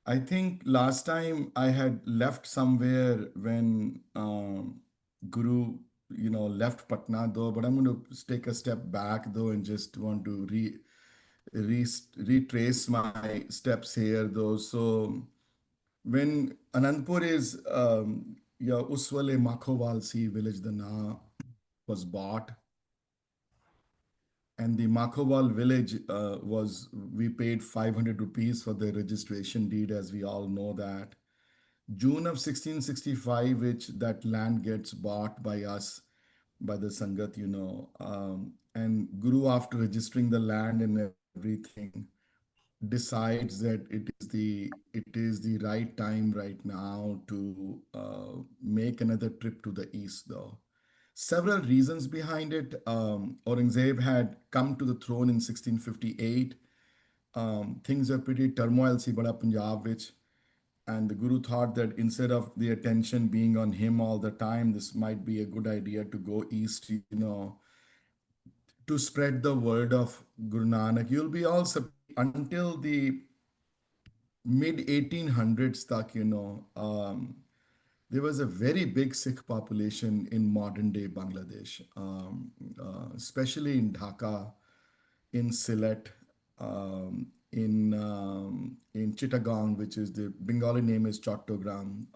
I think last time I had left somewhere when Guru, left Patna though, but I'm going to take a step back though and just want to retrace my steps here though. So when Anandpur is, yeah, Uswale Makhovalsi village, the Na was bought, and the Makhoval village we paid 500 rupees for the registration deed, as we all know that. June of 1665, which that land gets bought by us, by the Sangat, and Guru, after registering the land and everything, decides that it is the right time right now to make another trip to the east, though. Several reasons behind it. Aurangzeb had come to the throne in 1658. Things were pretty turmoil, see, bada Punjab, which, and the Guru thought that instead of the attention being on him all the time, this might be a good idea to go east, to spread the word of Guru Nanak. You'll be all until the mid 1800s, tak, there was a very big Sikh population in modern day Bangladesh, especially in Dhaka, in Sylhet, in Chittagong, which is the Bengali name is Chattogram.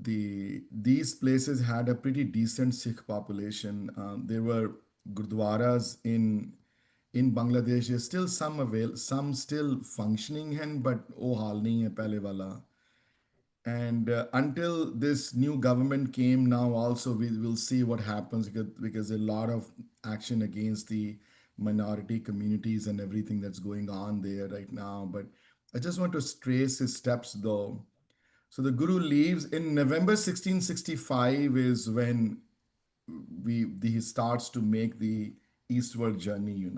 These places had a pretty decent Sikh population. There were gurdwaras in Bangladesh. There's still some still functioning, and but oh hal nahi hai pehle wala. And until this new government came now, also we will see what happens, because a lot of action against the minority communities and everything that's going on there right now. But I just want to trace his steps though. So the Guru leaves in November 1665 is when he starts to make the eastward journey.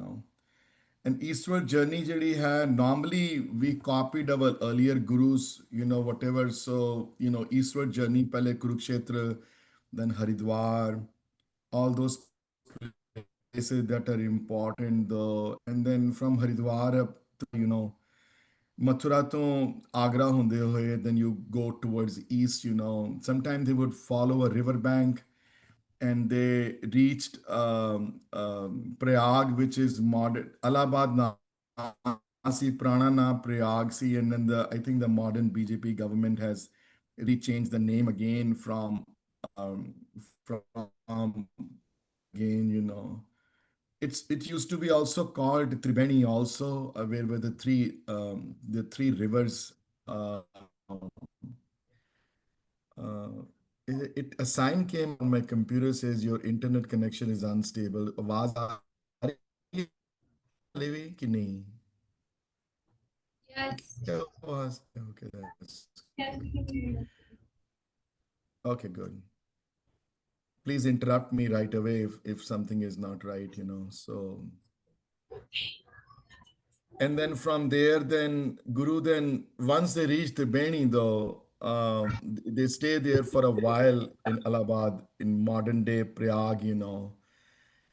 An eastward journey ਜਿਹੜੀ ਹੈ, normally we copied our earlier gurus, whatever. So, eastward journey, pehle Kurukshetra, then Haridwar, all those places that are important though. And then from Haridwar up to, Mathura to Agra ਹੁੰਦੇ ਹੋਏ, then you go towards east. Sometimes they would follow a river bank, and they reached Prayag, which is modern Allahabad Nasi Prana na Prayag si, and then I think the modern BJP government has rechanged the name again from again. It used to be also called Tribeni also, where the three rivers. Uh, Uh, a sign came on my computer says your internet connection is unstable. आवाज आ रही है levy कि नहीं? Yes. क्या आवाज? Okay, that's Yes. good. Okay, good. Please interrupt me right away if something is not right. So, and then from there, then Guru, then once they reach the Beni, though, they stay there for a while in Allahabad, in modern day Prayag.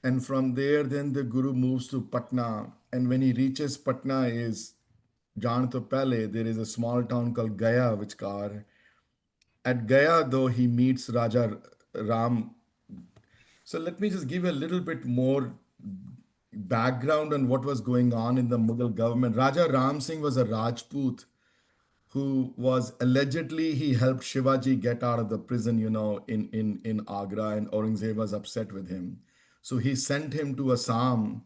And from there, then the Guru moves to Patna. And when he reaches Patna, is Jan to Pele, there is a small town called Gaya, which car. At Gaya, though, he meets Raja Ram. So let me just give you a little bit more background on what was going on in the Mughal government. Raja Ram Singh was a Rajput who was allegedly he helped Shivaji get out of the prison, in Agra, and Aurangzeb was upset with him. So he sent him to Assam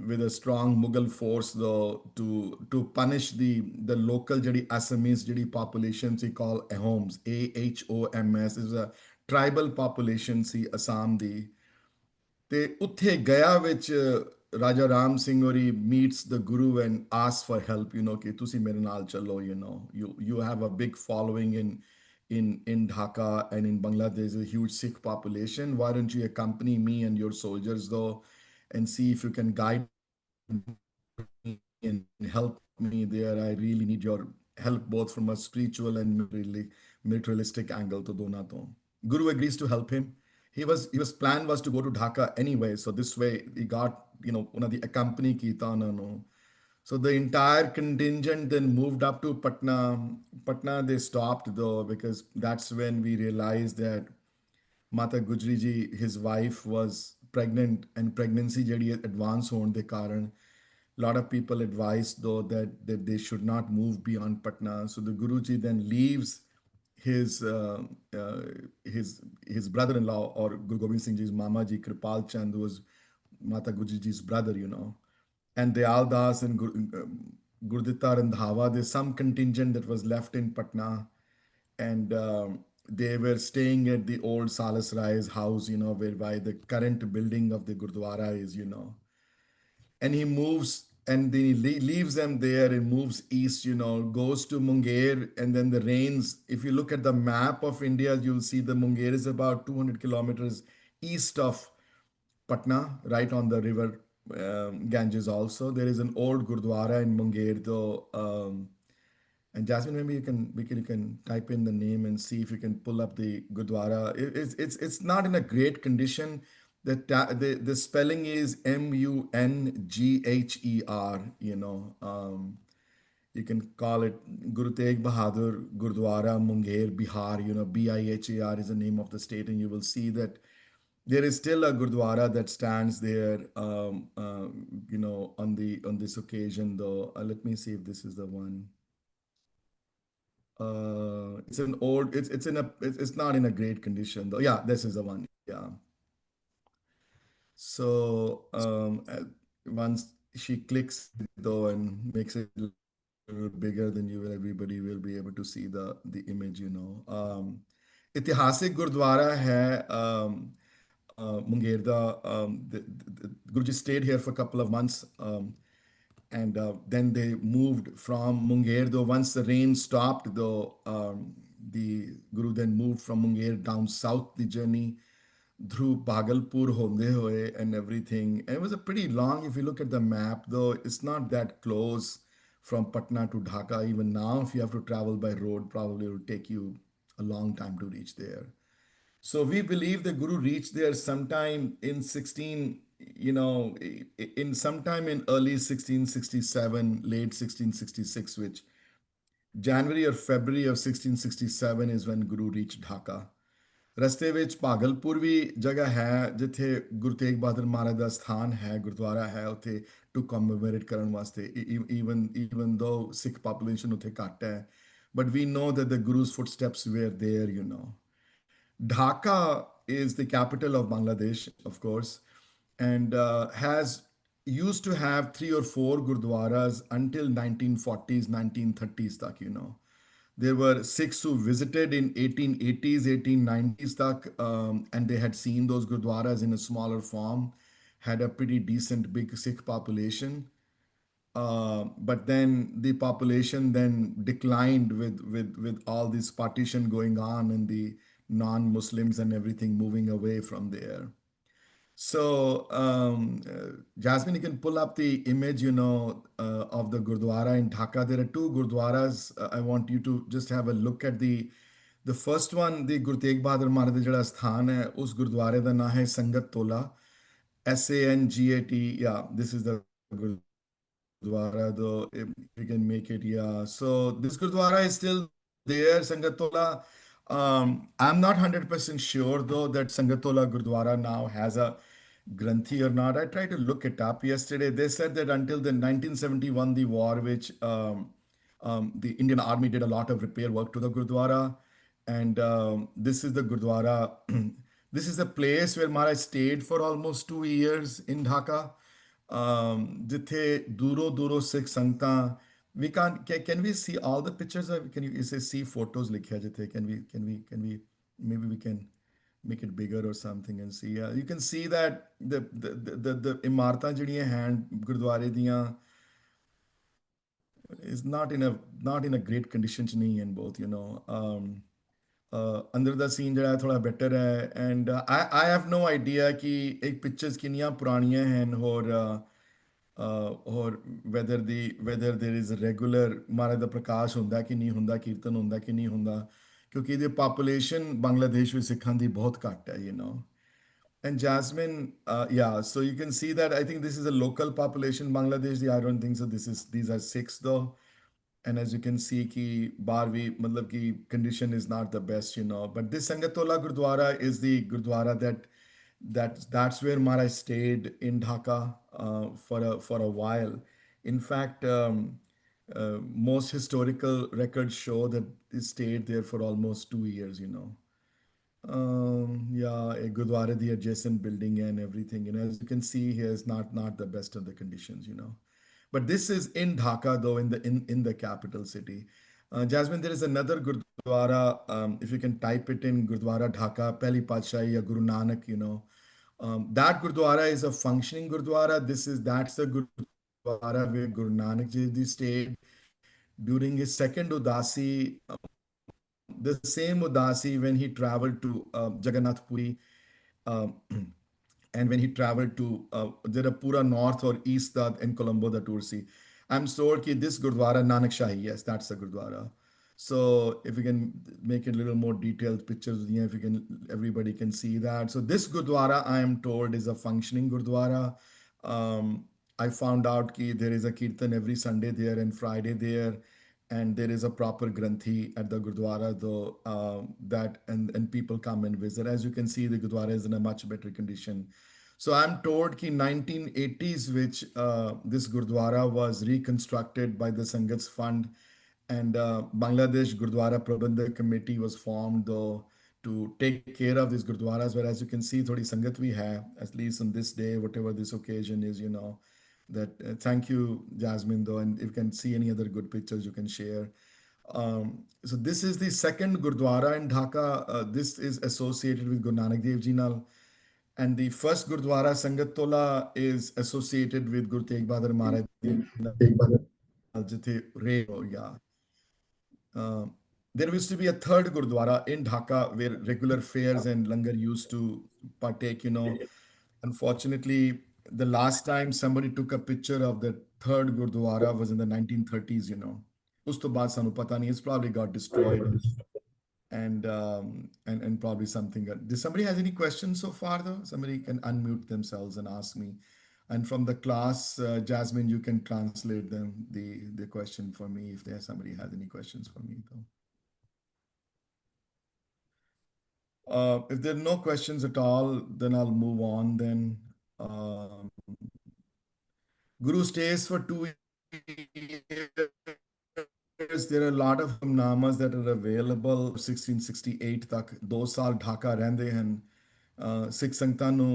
with a strong Mughal force, though, to punish the local jedi Assamese jedi population. We call Ahoms, Ahoms, is a tribal population. See Assam the. ਤੇ ਉੱਥੇ ਗਿਆ ਵਿੱਚ Raja Ram Singh or he meets the Guru and asks for help, ਕਿ ਤੁਸੀਂ ਮੇਰੇ ਨਾਲ ਚੱਲੋ, you have a big following in Dhaka and in Bangladesh, a huge Sikh population. Why don't you accompany me and your soldiers though, and see if you can guide me and help me there. I really need your help both from a spiritual and militaristic angle to dona to. Guru agrees to help him. He was plan was to go to Dhaka anyway, so this way he got, one of the accompany kita na no. So the entire contingent then moved up to Patna. Patna they stopped though because that's when we realized that Mata Gujri ji, his wife was pregnant and pregnancy ਜਿਹੜੀ advance ਹੋਣ ਦੇ ਕਾਰਨ lot of people advised though that they should not move beyond Patna. So the Guruji then leaves his uh, uh, his his brother-in-law or Guru Gobind Singh Ji's Mama Ji Kripal Chand, who was Mata Gujri Ji's brother, and Dayal Das and Gurditta and Dhava. There's some contingent that was left in Patna, and they were staying at the old Salas Rai's house, whereby the current building of the Gurdwara is, and he moves and then he leaves them there and moves east, goes to Munger, and then the rains. If you look at the map of India, you'll see the Munger is about 200 kilometers east of Patna, right on the river Ganges. Also, there is an old Gurdwara in Munger, though. And Jasmine, maybe you can type in the name and see if you can pull up the Gurdwara. It's not in a great condition. The spelling is Mungher. You can call it Guru Tegh Bahadhur Gurdwara Munger Bihar. Bihar is the name of the state, and you will see that there is still a Gurdwara that stands there. On this occasion, though. Let me see if this is the one. It's an old. It's not in a great condition though. Yeah, this is the one. Yeah. So once she clicks it though and makes it a little bigger, then everybody will be able to see the image. इतिहासिक गुरुद्वारा है Mungerda. Guruji stayed here for a couple of months. And then they moved from Munger. Though once the rain stopped, though the Guru then moved from Munger down south the journey through Bhagalpur, Honde Hoye, and everything. And it was a pretty long. If you look at the map, though, it's not that close from Patna to Dhaka. Even now, if you have to travel by road, probably it will take you a long time to reach there. So we believe the Guru reached there sometime in 16, in sometime in early 1667, late 1666, which January or February of 1667 is when Guru reached Dhaka. ਰਸਤੇ ਵਿੱਚ ਭਾਗਲਪੁਰ ਵੀ ਜਗ੍ਹਾ ਹੈ ਜਿੱਥੇ ਗੁਰੂ ਤੇਗ ਬਹਾਦਰ ਮਹਾਰਾਜ ਦਾ ਸਥਾਨ ਹੈ ਗੁਰਦੁਆਰਾ ਹੈ ਉੱਥੇ to ਕਮਮੇਮੋਰੇਟ ਕਰਨ ਵਾਸਤੇ ਈਵਨ ਦੋ ਸਿੱਖ ਪਾਪੂਲੇਸ਼ਨ ਉੱਥੇ ਘੱਟ ਹੈ but we know that the Gurus footsteps were there Dhaka is the capital of Bangladesh, of course, and has used to have three or four gurdwaras until 1940s, 1930s tak. There were six who visited in 1880s, 1890s tak, and they had seen those gurdwaras in a smaller form, had a pretty decent big Sikh population. But then the population then declined with all this partition going on and the non-Muslims and everything moving away from there. So, Jasmine, you can pull up the image, of the Gurdwara in Dhaka. There are two Gurdwaras. I want you to just have a look at the first one, the Guru Tegh Bahadur Maharaj da jehड़ा sthan hai, us Gurdware da naam hai Sangat Tola, Sangat. Yeah, this is the Gurdwara, though if we can make it. Yeah, so this Gurdwara is still there, Sangatola. I'm not 100% sure though that Sangatola Gurdwara now has a Granthi or not. I tried to look it up yesterday. They said that until the 1971, the war, which the Indian Army did a lot of repair work to the Gurdwara. And this is the Gurdwara. This is a place where Maharaj stayed for almost 2 years in Dhaka. Jithe duro duro Sikh Sangta. We can't. Can we see all the pictures? Can you? It says see photos. Likha jithe. Can we? Maybe we can make it bigger or something and see. Yeah, you can see that the imartan ਜਿਹੜੀਆਂ ਹਨ ਗੁਰਦੁਆਰੇ ਦੀਆਂ is not in a great condition ਚ ਨਹੀਂ ਹਨ both. ਅੰਦਰ ਦਾ scene ਜਿਹੜਾ ਹੈ ਥੋੜਾ ਬੈਟਰ ਹੈ and I have no idea ਕਿ ਇੱਕ ਪਿਕਚਰਸ ਕਿੰਨੀਆਂ ਪੁਰਾਣੀਆਂ ਹਨ ਹੋਰ whether there is a regular ਮਹਾਰਾਜ ਦਾ ਪ੍ਰਕਾਸ਼ ਹੁੰਦਾ ਕਿ ਨਹੀਂ ਹੁੰਦਾ ਕੀਰਤਨ ਹੁੰਦਾ ਕਿ ਨਹੀਂ ਹੁੰਦਾ ਕਿਉਂਕਿ ਇਹਦੀ ਪਾਪੂਲੇਸ਼ਨ ਬੰਗਲਾਦੇਸ਼ ਵਿੱਚ ਸਿੱਖਾਂ ਦੀ ਬਹੁਤ ਘੱਟ ਹੈ And Jasmine, yeah, so you can see that I think this is a local population, Bangladesh. I don't think so. These are Sikhs though. And as you can see, ki Barvi, matlab ki condition is not the best, you know. But this Sangatola Gurdwara is the Gurdwara that's where Maharaj stayed in Dhaka for a while. In fact, most historical records show that he stayed there for almost 2 years, you know. Yeah, a Gurdwara, the adjacent building and everything. You know, as you can see here, is not the best of the conditions. You know, but this is in Dhaka, though, in the capital city. Jasmine, there is another Gurdwara. If you can type it in Gurdwara Dhaka, Pehli Patshahi ya Guru Nanak. You know, that Gurdwara is a functioning Gurdwara. That's the Gurdwara where Guru Nanak Ji stayed during his second Udasi, the same Udasi when he traveled to Jagannath Puri, um, and when he traveled to Pura North or East in Colombo, the Tursi. I'm told that this Gurdwara, Nanak Shahi, yes, that's the Gurdwara. So if we can make it a little more detailed pictures, yeah, if you can, everybody can see that. So this Gurdwara, I am told, is a functioning Gurdwara. Um, I found out that there is a kirtan every Sunday there and Friday there, and there is a proper granthi at the Gurdwara, though that and people come and visit. As you can see, the Gurdwara is in a much better condition. So I'm told that 1980s, which this Gurdwara was reconstructed by the Sangat's Fund, and Bangladesh Gurdwara Prabandhak Committee was formed though to take care of these Gurdwaras. Where as you can see, thodi Sangat we have, at least on this day, whatever this occasion is, you know. That thank you, Jasmine, though, and if you can see any other good pictures, you can share. So this is the second Gurdwara in Dhaka. This is associated with Guru Nanak Dev Ji Nal. And the first Gurdwara Sangat is associated with Guru Tegh Bahadur Maharaj Ji Nal, Jithe Re, yeah. Um, there used to be a third Gurdwara in Dhaka where regular fairs and langar used to partake, you know. Unfortunately, the last time somebody took a picture of the third Gurdwara was in the 1930s, you know. Us to baad sanu pata nahi, it's probably got destroyed and probably something. Does somebody has any questions so far though? Somebody can unmute themselves and ask me. And from the class, Jasmine, you can translate the question for me if there somebody has any questions for me though. If there are no questions at all, then I'll move on. Then Guru stays for 2 years. There are a lot of hukamnamas that are available 1668 ਤੱਕ 2 ਸਾਲ ਢਾਕਾ ਰਹਿੰਦੇ ਹਨ ਸਿੱਖ ਸੰਗਤਾਂ ਨੂੰ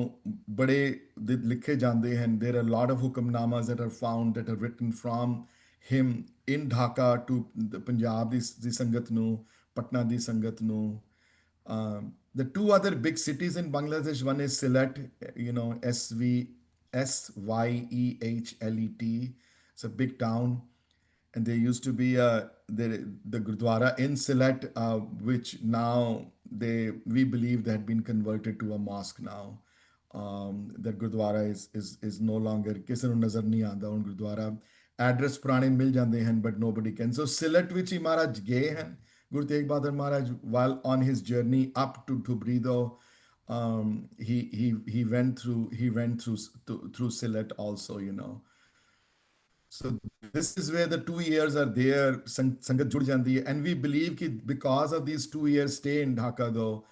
ਬੜੇ ਲਿਖੇ ਜਾਂਦੇ ਹਨ there are a lot of hukamnamas that are found that are written from him in Dhaka to the Punjab ਦੀ ਸੰਗਤ ਨੂੰ ਪਟਨਾ ਦੀ ਸੰਗਤ ਨੂੰ the two other big cities in Bangladesh, one is Sylhet, you know, Syehlet. It's a big town, and there used to be the Gurdwara in Sylhet, which now we believe they had been converted to a mosque now. The Gurdwara is no longer ਕਿਸੇ ਨੂੰ ਨਜ਼ਰ ਨਹੀਂ ਆਉਂਦਾ ਹੁਣ Gurdwara address ਪੁਰਾਣੇ ਮਿਲ ਜਾਂਦੇ ਹਨ but nobody can. So Sylhet ਵਿੱਚ ਹੀ ਮਹਾਰਾਜ ਗਏ ਹਨ Guru Tegh Bahadur Maharaj while on his journey up to Brido. He went through Sylhet also, you know. So this is where the 2 years are there, Sangat jud jandi hai. And we believe that because of these 2 years stay in Dhaka though,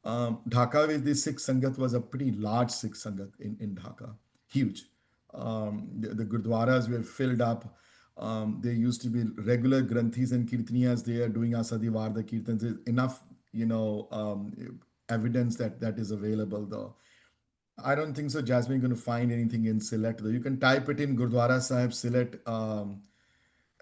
Dhaka with the Sikh Sangat was a pretty large Sikh Sangat in Dhaka, huge. The Gurdwaras were filled up. There used to be regular Granthis and Kirtaniyas there doing Asadivar, the Kirtans. There's enough, you know, evidence that is available though. I don't think so, Jasmine, going to find anything in Sylhet though. You can type it in Gurdwara Sahib Sylhet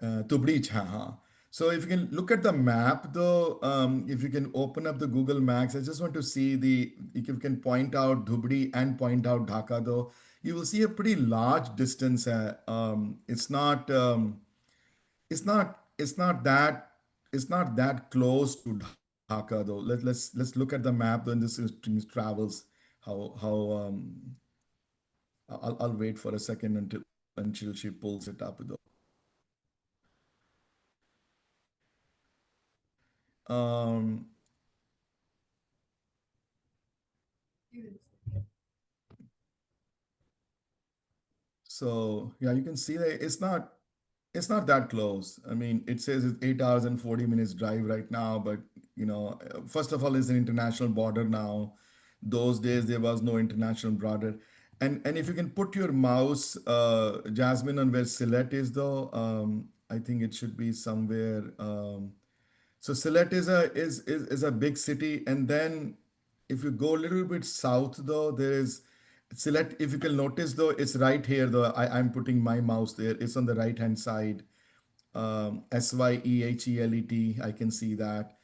Tubreach. Ha. So if you can look at the map though, if you can open up the Google Maps, I just want to see if you can point out Dhubri and point out Dhaka though, you will see a pretty large distance. It's not close to Dhaka though. Let's look at the map though, and this travels. How I'll wait for a second until she pulls it up though. Um, So yeah, you can see that it's not that close. I mean, it says it's 8 hours and 40 minutes drive right now, but first of all, it's an international border now. Those days there was no international border. And if you can put your mouse, Jasmine, on where Sylhet is though, I think it should be somewhere. So Sylhet is a big city, and then if you go a little bit south though, there is Sylhet. If you can notice though, it's right here though. I'm putting my mouse there. It's on the right hand side. Syehelet. I can see that.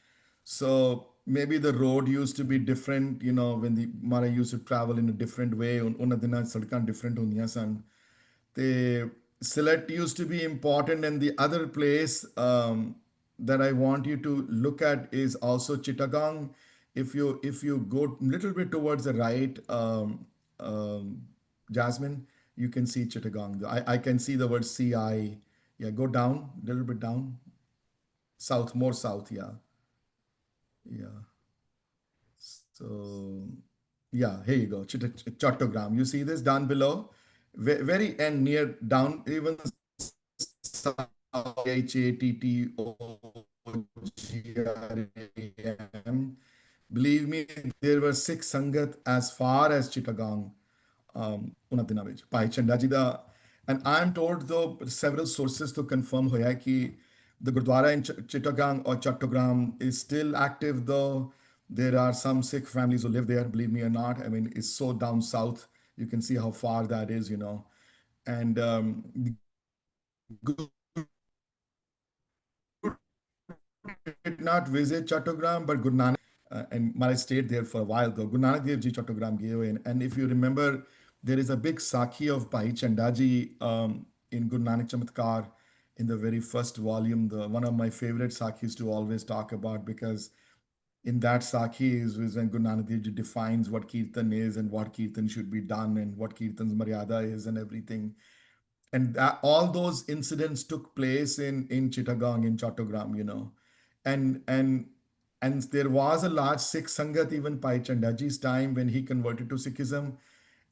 So maybe the road used to be different. When the Mara used to travel in a different way. ਉਹਨਾਂ ਦਿਨਾਂ 'ਚ ਸੜਕਾਂ different ਹੁੰਦੀਆਂ ਸਨ. The Sylhet used to be important, and the other place that I want you to look at is also Chittagong. If you go a little bit towards the right, Jasmine, you can see Chittagong. I can see the word CI. Yeah, go down a little bit down, south, more south. Yeah, yeah. So, yeah, here you go. Chattogram. You see this down below? Very end near down, even Hattam. Believe me, there were six Sangat as far as Chittagong. ਉਹਨਾਂ ਦਿਨਾਂ ਵਿੱਚ ਭਾਈ ਚੰਡਾ ਜੀ ਦਾ and I'm told though several sources to confirm ਹੋਇਆ ਕਿ the Gurdwara in Chittagong or Chattogram is still active though. There are some Sikh families who live there, believe me or not. I mean, it's so down south. You can see how far that is. And Guru did not visit Chattogram, but Guru Nanak, and Maharaj stayed there for a while though. Guru Nanak Dev Ji Chattogram gave in. And if you remember, there is a big Sakhi of Bhai Chandaji in Guru Nanak Chamatkar in the very first volume. One of my favorite Sakhis to always talk about, because in that Sakhi is when Guru Nanak Dev Ji defines what Kirtan is and what Kirtan should be done and what Kirtan's Maryada is and everything. And all those incidents took place in Chittagong, in Chattogram. And and and there was a large Sikh Sangat even by Chandaji's time when he converted to Sikhism.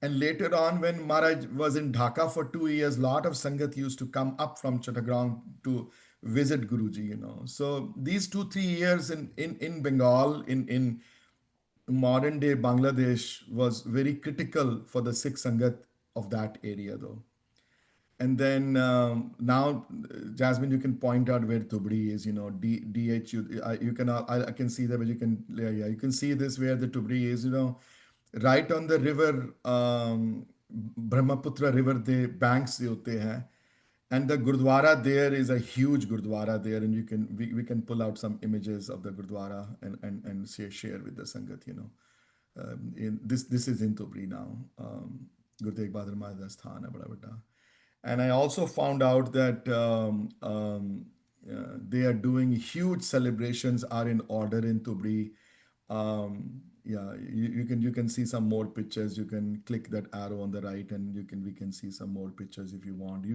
And later on, when Maharaj was in Dhaka for 2 years, lot of Sangat used to come up from Chittagong to visit Guruji. So these 2 3 years in Bengal, in modern day Bangladesh, was very critical for the Sikh Sangat of that area though. And then now, Jasmine, you can point out where Tubri is. DHU. You can. I can see that, but you can. Yeah, yeah. You can see this where the Tubri is. Right on the river, Brahmaputra River. The banks the hote हैं, and the Gurdwara there is a huge Gurdwara there, and we can pull out some images of the Gurdwara and share with the Sangat. This is in Tubri now. Guru Tegh Bahadur Maharaj da sthan hai bada bada. And I also found out that they are doing huge celebrations are in order in Tubri. Yeah, you can see some more pictures. You can click that arrow on the right, and we can see some more pictures if you want.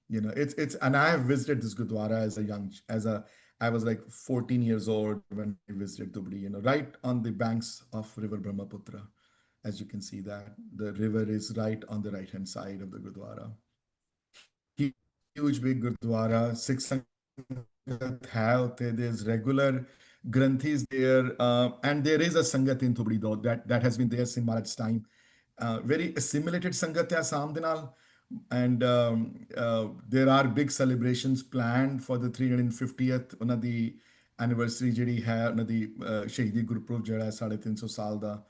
It's and I have visited this Gurdwara I was like 14 years old when I visited Tubri. Right on the banks of River Brahmaputra. As you can see that the river is right on the right hand side of the Gurdwara. Huge big Gurdwara, 600 have there's regular granthis there, and there is a Sangat in Thubri though that has been there since Maharaj's time. Very assimilated Sangat hai Assam de naal. And there are big celebrations planned for the 350th ਉਹਨਾਂ ਦੀ anniversary ਜਿਹੜੀ ਹੈ ਉਹਨਾਂ ਦੀ ਸ਼ਹੀਦੀ ਗੁਰਪੁਰਬ ਜਿਹੜਾ ਹੈ 350 ਸਾਲ ਦਾ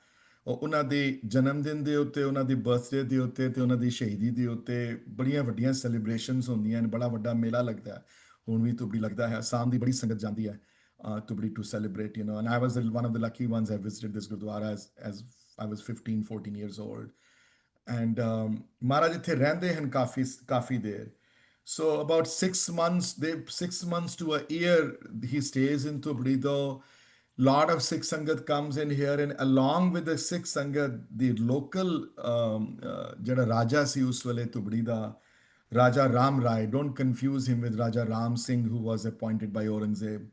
ਉਹ ਉਹਨਾਂ ਦੇ ਜਨਮ ਦਿਨ ਦੇ ਉੱਤੇ ਉਹਨਾਂ ਦੀ ਬਰਥਡੇ ਦੇ ਉੱਤੇ ਤੇ ਉਹਨਾਂ ਦੀ ਸ਼ਹੀਦੀ ਦੇ ਉੱਤੇ ਬੜੀਆਂ ਵੱਡੀਆਂ ਸੈਲੀਬ੍ਰੇਸ਼ਨਸ ਹੁੰਦੀਆਂ ਨੇ ਬੜਾ ਵੱਡਾ ਮੇਲਾ ਲੱਗਦਾ ਹੈ ਹੁਣ ਵੀ ਤੁਬੜੀ ਲੱਗਦਾ ਹੈ ਅਸਾਮ ਦੀ ਬੜੀ ਸੰਗਤ ਜਾਂਦੀ ਹੈ ਤੁਬੜੀ to celebrate and I was one of the lucky ones. I visited this Gurdwara as I was 15 14 years old. And Maharaj ਇੱਥੇ ਰਹਿੰਦੇ ਹਨ ਕਾਫੀ ਦੇਰ. So about 6 months, 6 months to a year, he stays in Tubri though. Lot of Sikh Sangat comes in here, and along with the Sikh Sangat, the local ਜਿਹੜਾ ਰਾਜਾ ਸੀ ਉਸ ਵੇਲੇ ਤੁਬੜੀ ਦਾ Raja Ram Rai. Don't confuse him with Raja Ram Singh, who was appointed by Aurangzeb.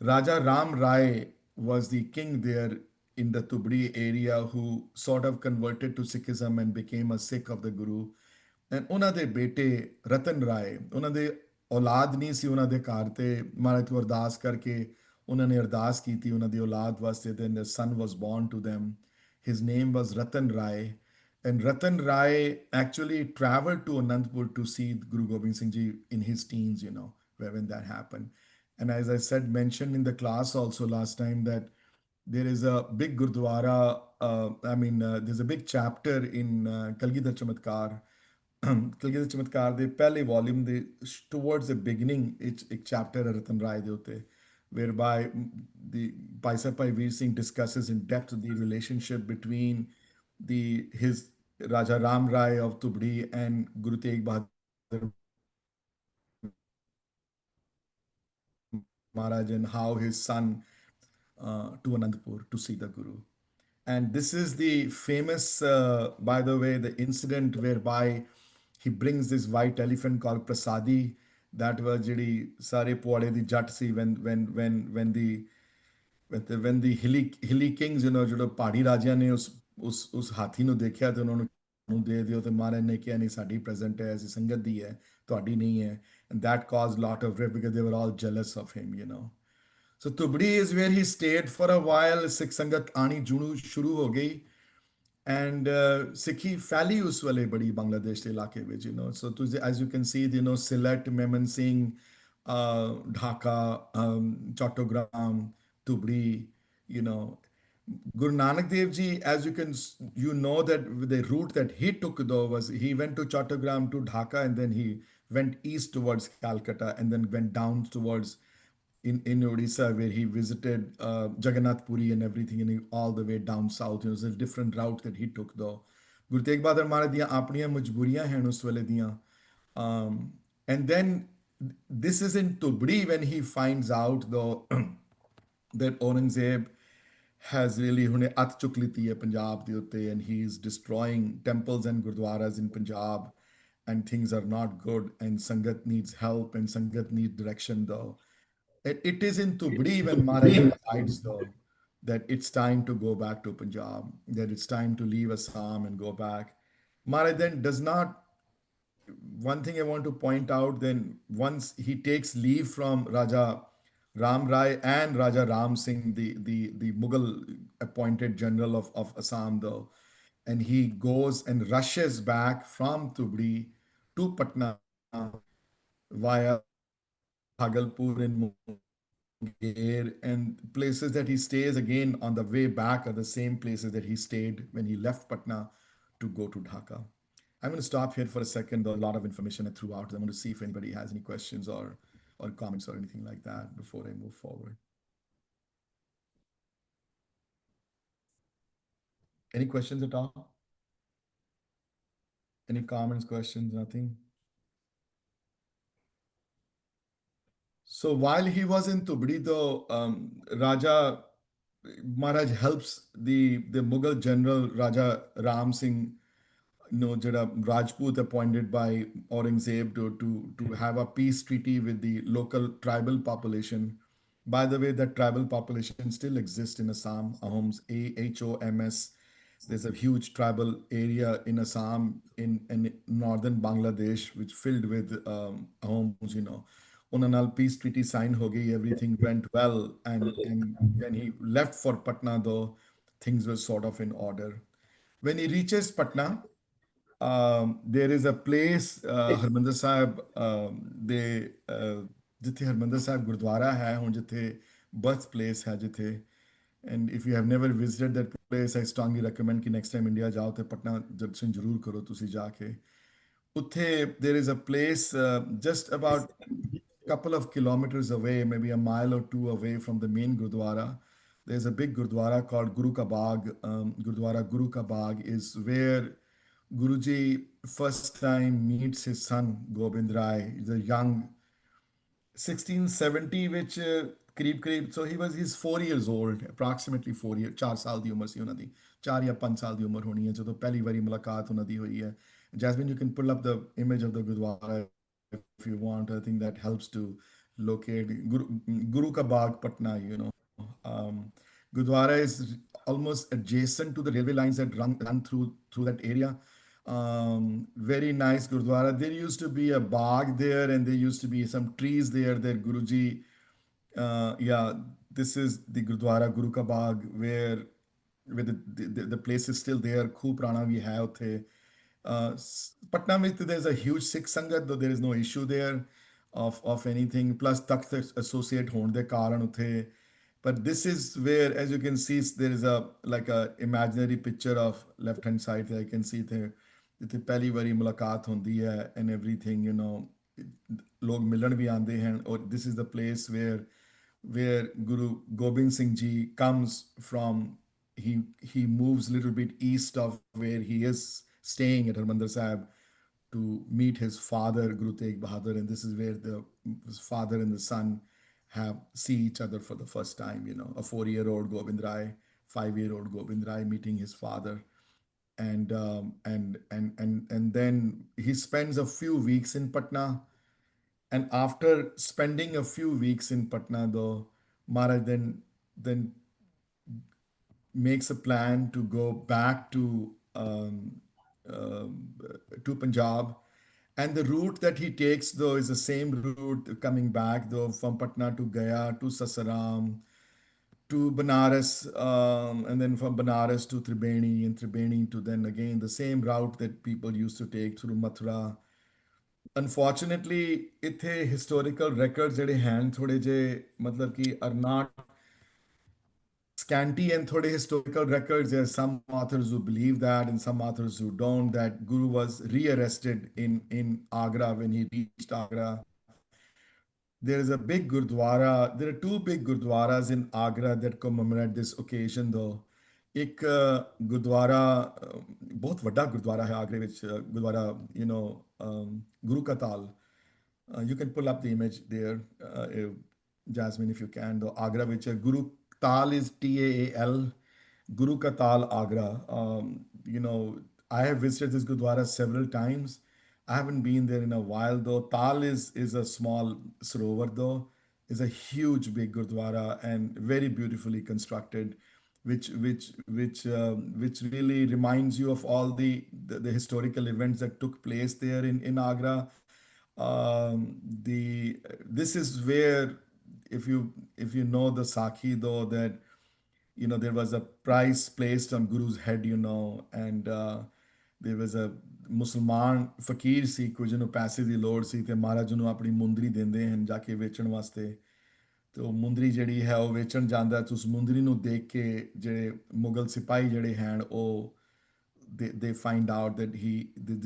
Raja Ram Rai was the king there in the Tubri area who sort of converted to Sikhism and became a Sikh of the Guru. And ਉਹਨਾਂ ਦੇ ਬੇਟੇ ਰਤਨ ਰਾਏ, ਉਹਨਾਂ ਦੇ ਔਲਾਦ ਨਹੀਂ ਸੀ ਉਹਨਾਂ ਦੇ ਘਰ, ਤੇ ਮਹਾਰਾਜ ਤੋਂ ਅਰਦਾਸ ਕਰਕੇ ਉਹਨਾਂ ਨੇ ਅਰਦਾਸ ਕੀਤੀ ਉਹਨਾਂ ਦੀ ਔਲਾਦ ਵਾਸਤੇ, then the son was born to them. His name was Ratan Rai. And Ratan Rai actually traveled to Anandpur to see Guru Gobind Singh Ji in his teens, when that happened. And as I said, mentioned in the class also last time, that there is a big Gurdwara, there's a big chapter in Kalgidhar Chamatkar. Kalgidhar ਚਮਤਕਾਰ ਦੇ ਪਹਿਲੇ volume ਦੇ towards ਦ beginning ਇੱਕ chapter ਹੈ ਰਤਨ ਰਾਏ ਦੇ ਉੱਤੇ, whereby the Bhai Sahib Bhai Veer Singh discusses in depth the relationship between the his Raja Ram Rai of Tubdi and Guru Tegh Bahadur Maharaj, and how his son to Anandpur to see the Guru. And this is the famous, by the way, the incident whereby he brings this white elephant called Prasadi. That was ਜਿਹੜੀ ਸਾਰੇ ਪੁਆੜੇ ਦੀ ਜੱਟ ਸੀ, when the hilly kings, ਜਦੋਂ ਪਹਾੜੀ ਰਾਜਿਆਂ ਨੇ ਉਸ ਹਾਥੀ ਨੂੰ ਦੇਖਿਆ ਤੇ ਉਹਨਾਂ ਨੂੰ ਦੇ ਦਿਓ, ਤੇ ਮਹਾਰਾਜ ਨੇ ਕਿਹਾ ਨਹੀਂ, ਸਾਡੀ ਪ੍ਰੈਜ਼ੈਂਟ ਹੈ, ਅਸੀਂ ਸੰਗਤ ਦੀ ਹੈ, ਤੁਹਾਡੀ ਨਹੀਂ ਹੈ. And that caused lot of rift because they were all jealous of him. So Tubdi is where he stayed for a while. Sikh Sangat आनी जुनू शुरू हो गई, and Sikhi फैली उस वाले बड़ी बांग्लादेश के इलाके में, So as you can see, Sylhet, Mymensingh, Dhaka, Chattogram, Tubdi, you know. Guru Nanak Dev Ji, as that the route that he took though was he went to Chattogram to Dhaka, and then he went east towards Calcutta, and then went down towards in Odisha, where he visited Jagannath Puri and everything, and all the way down south. It was a different route that he took though. Guru Tegh Bahadur Maharaj ਦੀਆਂ ਆਪਣੀਆਂ ਮਜਬੂਰੀਆਂ ਹਨ ਉਸ ਵੇਲੇ ਦੀਆਂ. And then this is in Tubdi when he finds out though that Aurangzeb has really ਹੁਣੇ ਅੱਤ ਚੁੱਕ ਲਿੱਤੀ ਹੈ ਪੰਜਾਬ ਦੇ ਉੱਤੇ, and he is destroying temples and gurdwaras in Punjab, and things are not good, and Sangat needs help, and Sangat needs direction though. It is in Tubdi when Maharaj decides though that it's time to go back to Punjab, that it's time to leave Assam and go back. Maharaj then does not. One thing I want to point out, then once he takes leave from Raja Ram Rai and Raja Ram Singh, the Mughal appointed general of Assam though, and he goes and rushes back from Tubdi to Patna via Bhagalpur and Munger, and places that he stays again on the way back are the same places that he stayed when he left Patna to go to Dhaka. I'm going to stop here for a second. There's a lot of information I threw out. I'm going to see if anybody has any questions or comments or anything like that before I move forward. Any questions at all? Any comments, questions, nothing? So while he was in Tubdi, though, Raja Maharaj helps the Mughal general Raja Ram Singh, Jada Rajput appointed by Aurangzeb to have a peace treaty with the local tribal population. By the way, that tribal population still exists in Assam, Ahoms, AHOMS. There's a huge tribal area in Assam, in northern Bangladesh, which filled with Ahoms. ਉਹਨਾਂ ਨਾਲ peace treaty sign ਹੋ ਗਈ, everything went well, and when he left for Patna though, things were sort of in order. When he reaches Patna, there is a place, Harmandir Sahib, ਦੇ ਜਿੱਥੇ ਹਰਮੰਦਰ ਸਾਹਿਬ ਗੁਰਦੁਆਰਾ ਹੈ ਹੁਣ, ਜਿੱਥੇ birth place ਹੈ ਜਿੱਥੇ, and if you have never visited that place, I strongly recommend ਕਿ next time India ਜਾਓ ਤੇ ਪਟਨਾ ਦਰਸ਼ਨ ਜ਼ਰੂਰ ਕਰੋ ਤੁਸੀਂ ਜਾ ਕੇ. ਉੱਥੇ there is a place just about couple of kilometers away, maybe a mile or two away from the main Gurdwara. There's a big Gurdwara called Guru Ka Bagh. Gurdwara Guru Ka Bagh is where Guruji first time meets his son Gobind Rai. He's a young 1670 which ਕਰੀਬ so he's 4 years old, approximately 4 years, 4 ਸਾਲ ਦੀ ਉਮਰ ਸੀ ਉਹਨਾਂ ਦੀ, 4 ਜਾਂ 5 ਸਾਲ ਦੀ ਉਮਰ ਹੋਣੀ ਹੈ ਜਦੋਂ ਪਹਿਲੀ ਵਾਰੀ ਮੁਲਾਕਾਤ ਉਹਨਾਂ ਦੀ ਹੋਈ ਹੈ. Jasmine, you can pull up the image of the Gurdwara if you want. I think that helps to locate Guru Ka Bagh, Patna. Gurdwara is almost adjacent to the railway lines that run through that area. Very nice Gurdwara. There used to be a bagh there, and there used to be some trees there that Guruji, yeah, this is the Gurdwara Guru Ka Bagh, where the place is still there. Khub Prana we have the. Patna with there's a huge Sikh Sangat, though there is no issue there of anything. Plus, Takht associate hone de karan uthe. But this is where, as you can see, there is a like a imaginary picture of left hand side that I can see there. ਜਿੱਥੇ ਪਹਿਲੀ ਵਾਰੀ ਮੁਲਾਕਾਤ ਹੁੰਦੀ ਹੈ and everything, you know, ਲੋਕ ਮਿਲਣ ਵੀ ਆਉਂਦੇ ਹਨ ਔਰ this is the place where Guru Gobind Singh Ji comes from. He moves a little bit east of where he is staying at Harmandir Sahib to meet his father, Guru Tegh Bahadhur, and this is where the his father and the son have see each other for the first time. You know, a 4-year-old Gobind Rai, 5-year-old Gobind Rai meeting his father, and then he spends a few weeks in Patna. And after spending a few weeks in Patna, though, Maharaj then makes a plan to go back to Punjab. And the route that he takes, though, is the same route coming back, though, from Patna to Gaya to Sasaram to Banaras, and then from Banaras to Tribeni, and Tribeni to then again the same route that people used to take through Mathura. Unfortunately, ਇੱਥੇ historical records ਜਿਹੜੇ ਹਨ ਥੋੜੇ ਜੇ ਮਤਲਬ ਕਿ are not scanty and thode historical records. There are some authors who believe that and some authors who don't, that Guru was rearrested in Agra when he reached Agra. There is a big Gurdwara. There are two big Gurdwaras in Agra that commemorate this occasion, though. एक गुरुद्वारा बहुत बड़ा गुरुद्वारा है आगरे विच गुरुद्वारा गुरु का ताल. You can pull up the image there, Jasmine, if you can. The Agra, which Guru Tal is Taal, Guru Ka Tal Agra. I have visited this Gurdwara several times. I haven't been there in a while though. Tal is a small sarovar though. Is a huge big Gurdwara and very beautifully constructed, which really reminds you of all the historical events that took place there in Agra. The This is where, if you know the Sakhi though, that there was a price placed on Guru's head, and there was a ਮੁਸਲਮਾਨ ਫਕੀਰ ਸੀ ਕੁਝ ਜਿਹਨੂੰ ਪੈਸੇ ਦੀ ਲੋੜ ਸੀ ਤੇ ਮਹਾਰਾਜ ਨੂੰ ਆਪਣੀ ਮੁੰਦਰੀ ਦਿੰਦੇ ਹਨ ਜਾ ਕੇ ਵੇਚਣ ਵਾਸਤੇ. ਤੇ ਉਹ ਮੁੰਦਰੀ ਜਿਹੜੀ ਹੈ ਉਹ ਵੇਚਣ ਜਾਂਦਾ ਤੇ ਉਸ ਮੁੰਦਰੀ ਨੂੰ ਦੇਖ ਕੇ ਜਿਹੜੇ ਮੁਗਲ ਸਿਪਾਹੀ ਜਿਹੜੇ ਹਨ ਉਹ they find out that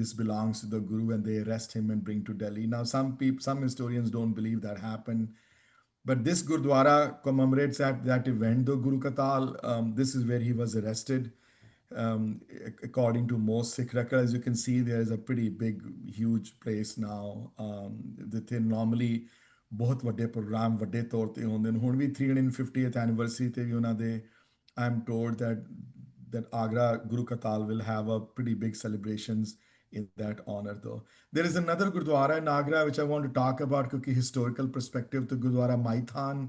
this belongs to the Guru, and they arrest him and bring to Delhi. Now, some historians don't believe that happened, but this Gurdwara commemorates that event. The Guru Katal, this is where he was arrested. According to most Sikh records, as you can see, there is a pretty big, huge place now. The normally ਬਹੁਤ ਵੱਡੇ programme ਵੱਡੇ ਤੌਰ ਤੇ ਹੁੰਦੇ ਨੇ. ਹੁਣ ਵੀ 350th anniversary ਤੇ ਵੀ ਉਹਨਾਂ ਦੇ I'm told that Agra Guru Katal will have a pretty big celebrations in that honor though. There is another Gurdwara in Agra which I want to talk about because historical perspective to Gurdwara Maithan,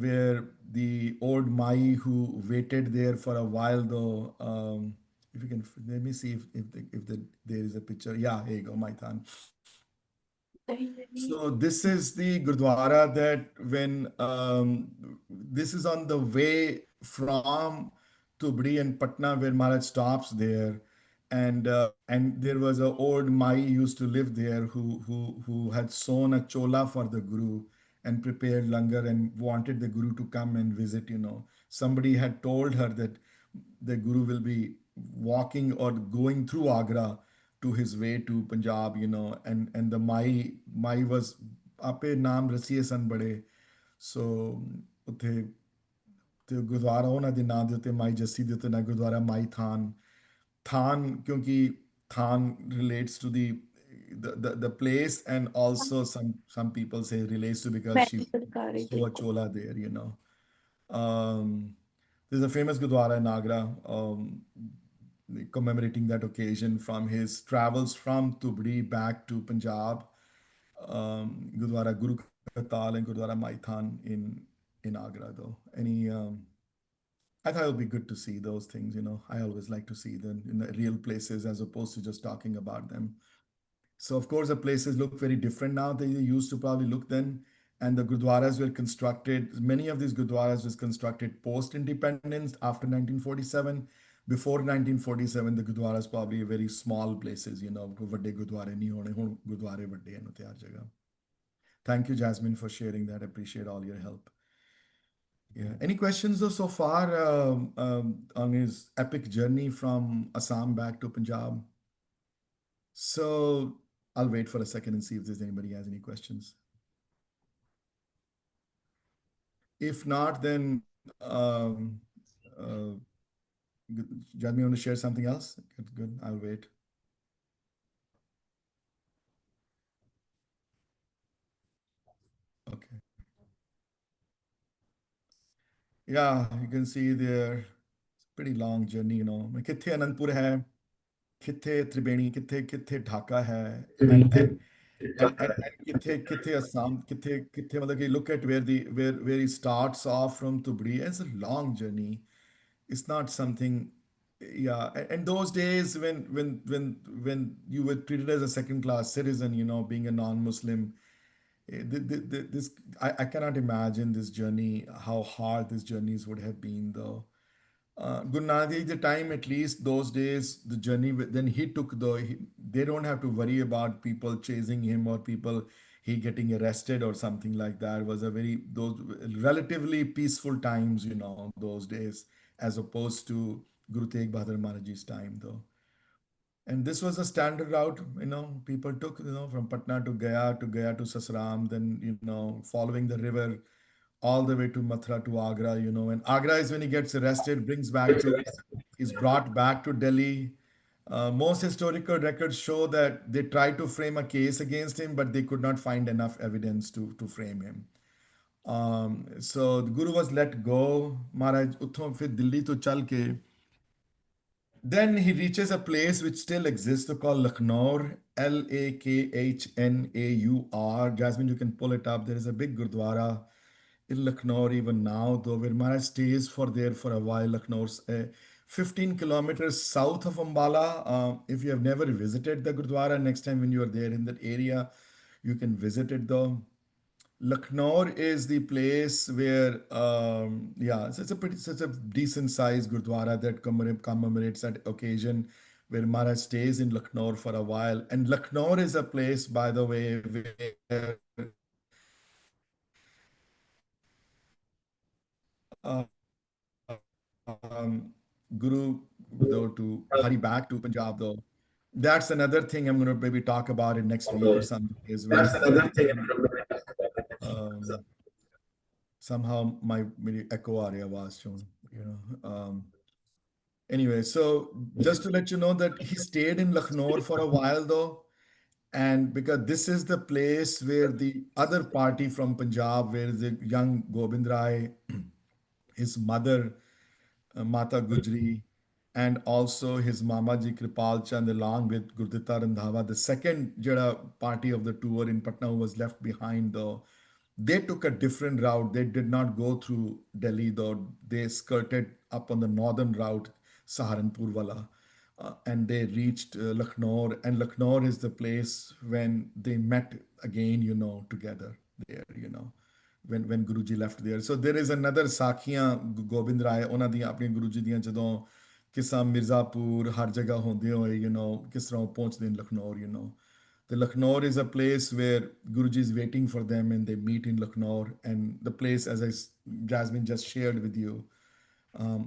where the old Mai who waited there for a while though. If you can, let me see if there is a picture. Yeah, here you go, Maithan. So this is the Gurdwara that when this is on the way from Tubri and Patna where Maharaj stops there, and there was an old Mai used to live there who had sewn a chola for the Guru and prepared langar and wanted the Guru to come and visit. Somebody had told her that the Guru will be walking or going through Agra to his way to Punjab, and the Mai was ape naam rasiye san bade. So ਉੱਥੇ ਤੇ ਗੁਰਦੁਆਰਾ ਉਹਨਾਂ ਦੇ ਨਾਂ ਦੇ ਉੱਤੇ ਮਾਈ ਜੱਸੀ ਦੇ ਉੱਤੇ ਨਾ ਗੁਰਦੁਆਰਾ ਮਾਈ ਥਾਨ. ਥਾਨ ਕਿਉਂਕਿ ਥਾਨ relates to the place, and also some people say relates to because she saw a chola there. There's a famous Gurdwara in Agra, commemorating that occasion from his travels from Tubri back to Punjab. Gurdwara Guru Katal and Gurdwara Maithan in Agra though. Any I thought it would be good to see those things, you know. I always like to see them in the real places as opposed to just talking about them. So, of course, the places look very different now than they used to probably look then. And the gurdwaras were constructed, many of these gurdwaras was constructed post-independence after 1947. Before 1947, the gurdwaras probably very small places, you know, ਵੱਡੇ ਗੁਰਦੁਆਰੇ ਨਹੀਂ ਹੋਣੇ ਹੁਣ ਗੁਰਦੁਆਰੇ ਵੱਡੇ ਹਨ ਉੱਥੇ ਹਰ ਜਗ੍ਹਾ. Thank you, Jasmine, for sharing that. Appreciate all your help. Yeah. Any questions though so far on his epic journey from Assam back to Punjab? So I'll wait for a second and see if there's anybody has any questions. If not, then uh, Jasmine, want to share something else? Good, good. I'll wait. Okay. Yeah, you can see there. It's a pretty long journey, you know. कित्थे अनंतपुर है, कित्थे त्रिवेणी, कित्थे ढाका है, and कित्थे Assam, कित्थे मतलब कि look at where he starts off from Tubri. It's a long journey. It's not something, yeah. And those days when you were treated as a second class citizen, you know, being a non-Muslim, this I cannot imagine this journey, how hard these journeys would have been though. Guru Nanak Dev Ji, the time at least those days, the journey then he took they don't have to worry about people chasing him or people he getting arrested or something like that. It was a very those relatively peaceful times, you know, those days as opposed to Guru Tegh Bahadur Maharaj's time though. And this was a standard route, you know, people took, you know, from Patna to Gaya to Sasaram, then, you know, following the river all the way to Mathura to Agra, you know. And Agra is when he gets arrested, he's brought back to Delhi. Most historical records show that they tried to frame a case against him, but they could not find enough evidence to frame him. So the Guru was let go. Maharaj, utthon fir Delhi to chal ke then he reaches a place which still exists called Laknaur, Lakhnur. Jasmine, you can pull it up. There is a big Gurdwara in Laknaur even now, though where Maharaj stays for there for a while. Laknaur's 15 kilometers south of Ambala. If you have never visited the Gurdwara, next time when you are there in that area, you can visit it though. Lucknow is the place where, yeah, so it's a pretty, such a decent sized Gurdwara that commemorates that occasion where Maharaj stays in Lucknow for a while. And Lucknow is a place, by the way, where uh, um, Guru, though, to hurry back to Punjab, though. That's another thing I'm going to maybe talk about in next week or something is when um, somehow my maybe echo area was shown, you know. Anyway, so just to let you know that he stayed in Lucknow for a while though, and because this is the place where the other party from Punjab, where the young Gobind Rai, his mother, Mata Gujri, and also his Mamaji Kripal Chand, along with Gurditta Randhawa, the second Jada party of the tour in Patna who was left behind though. They took a different route. They did not go through Delhi though. They skirted up on the northern route, Saharanpur wala. And they reached Lucknow, and Lucknow is the place when they met again, you know, together there, you know, when Guruji left there. So there is another Sakhiyan Gobind Rai, ਉਹਨਾਂ ਦੀਆਂ ਆਪਣੀਆਂ ਗੁਰੂ ਜੀ ਦੀਆਂ ਜਦੋਂ ਕਿਸਾ ਮਿਰਜ਼ਾਪੁਰ ਹਰ ਜਗ੍ਹਾ ਹੁੰਦੇ ਹੋਏ, you know, ਕਿਸ ਤਰ੍ਹਾਂ ਉਹ ਪਹੁੰਚਦੇ ਨੇ Lucknow, you know. The Lucknow is a place where Guruji is waiting for them and they meet in Lucknow. And the place, as Jasmine just shared with you,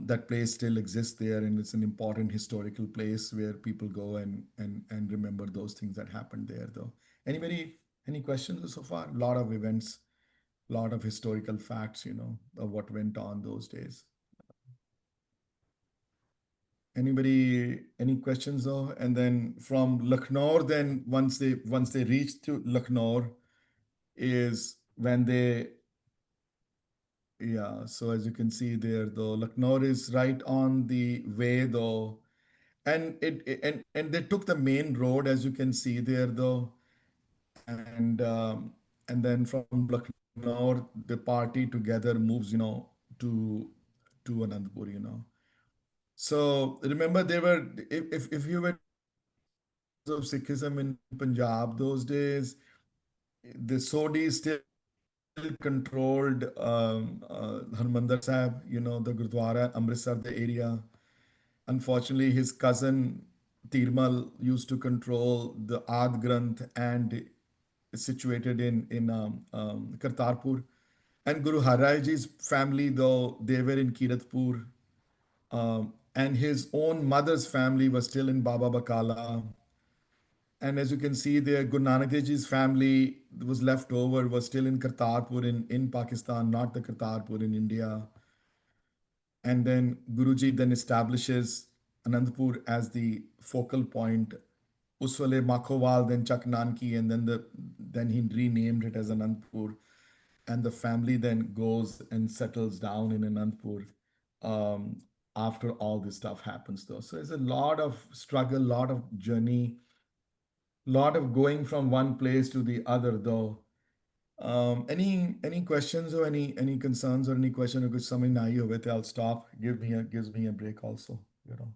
that place still exists there, and it's an important historical place where people go and remember those things that happened there. Though, anybody, any questions so far? A lot of events, a lot of historical facts, you know, of what went on those days. Anybody, any questions though? And then from Lucknow, then once they reach to Lucknow, is when they, yeah. So as you can see there, though, Lucknow is right on the way though, and and they took the main road as you can see there though, and and then from Lucknow the party together moves, you know, to to Anandpur, you know. So remember, they were, if you were to see the roots of Sikhism in Punjab those days, the Sodhi still controlled Harmandir Sahib, you know, the Gurdwara, Amritsar, the area. Unfortunately, his cousin Tirmal used to control the Ad Granth and is situated in Kartarpur. And Guru Haraj Ji's family, though they were in Kiratpur, and his own mother's family was still in Baba Bakala. And as you can see there, Guru Nanak Dev Ji's family was left over, was still in Kartarpur in Pakistan, not the Kartarpur in India. And then Guruji then establishes Anandpur as the focal point. Uswale Makhowal, then Chak Nanki, and then he renamed it as Anandpur. And the family then goes and settles down in Anandpur um, after all this stuff happens, though. So there's a lot of struggle, lot of journey, lot of going from one place to the other, though. Any questions or any concerns or any question or कुछ समझ ना आई होवे तो I'll stop. Gives me a break also. You know.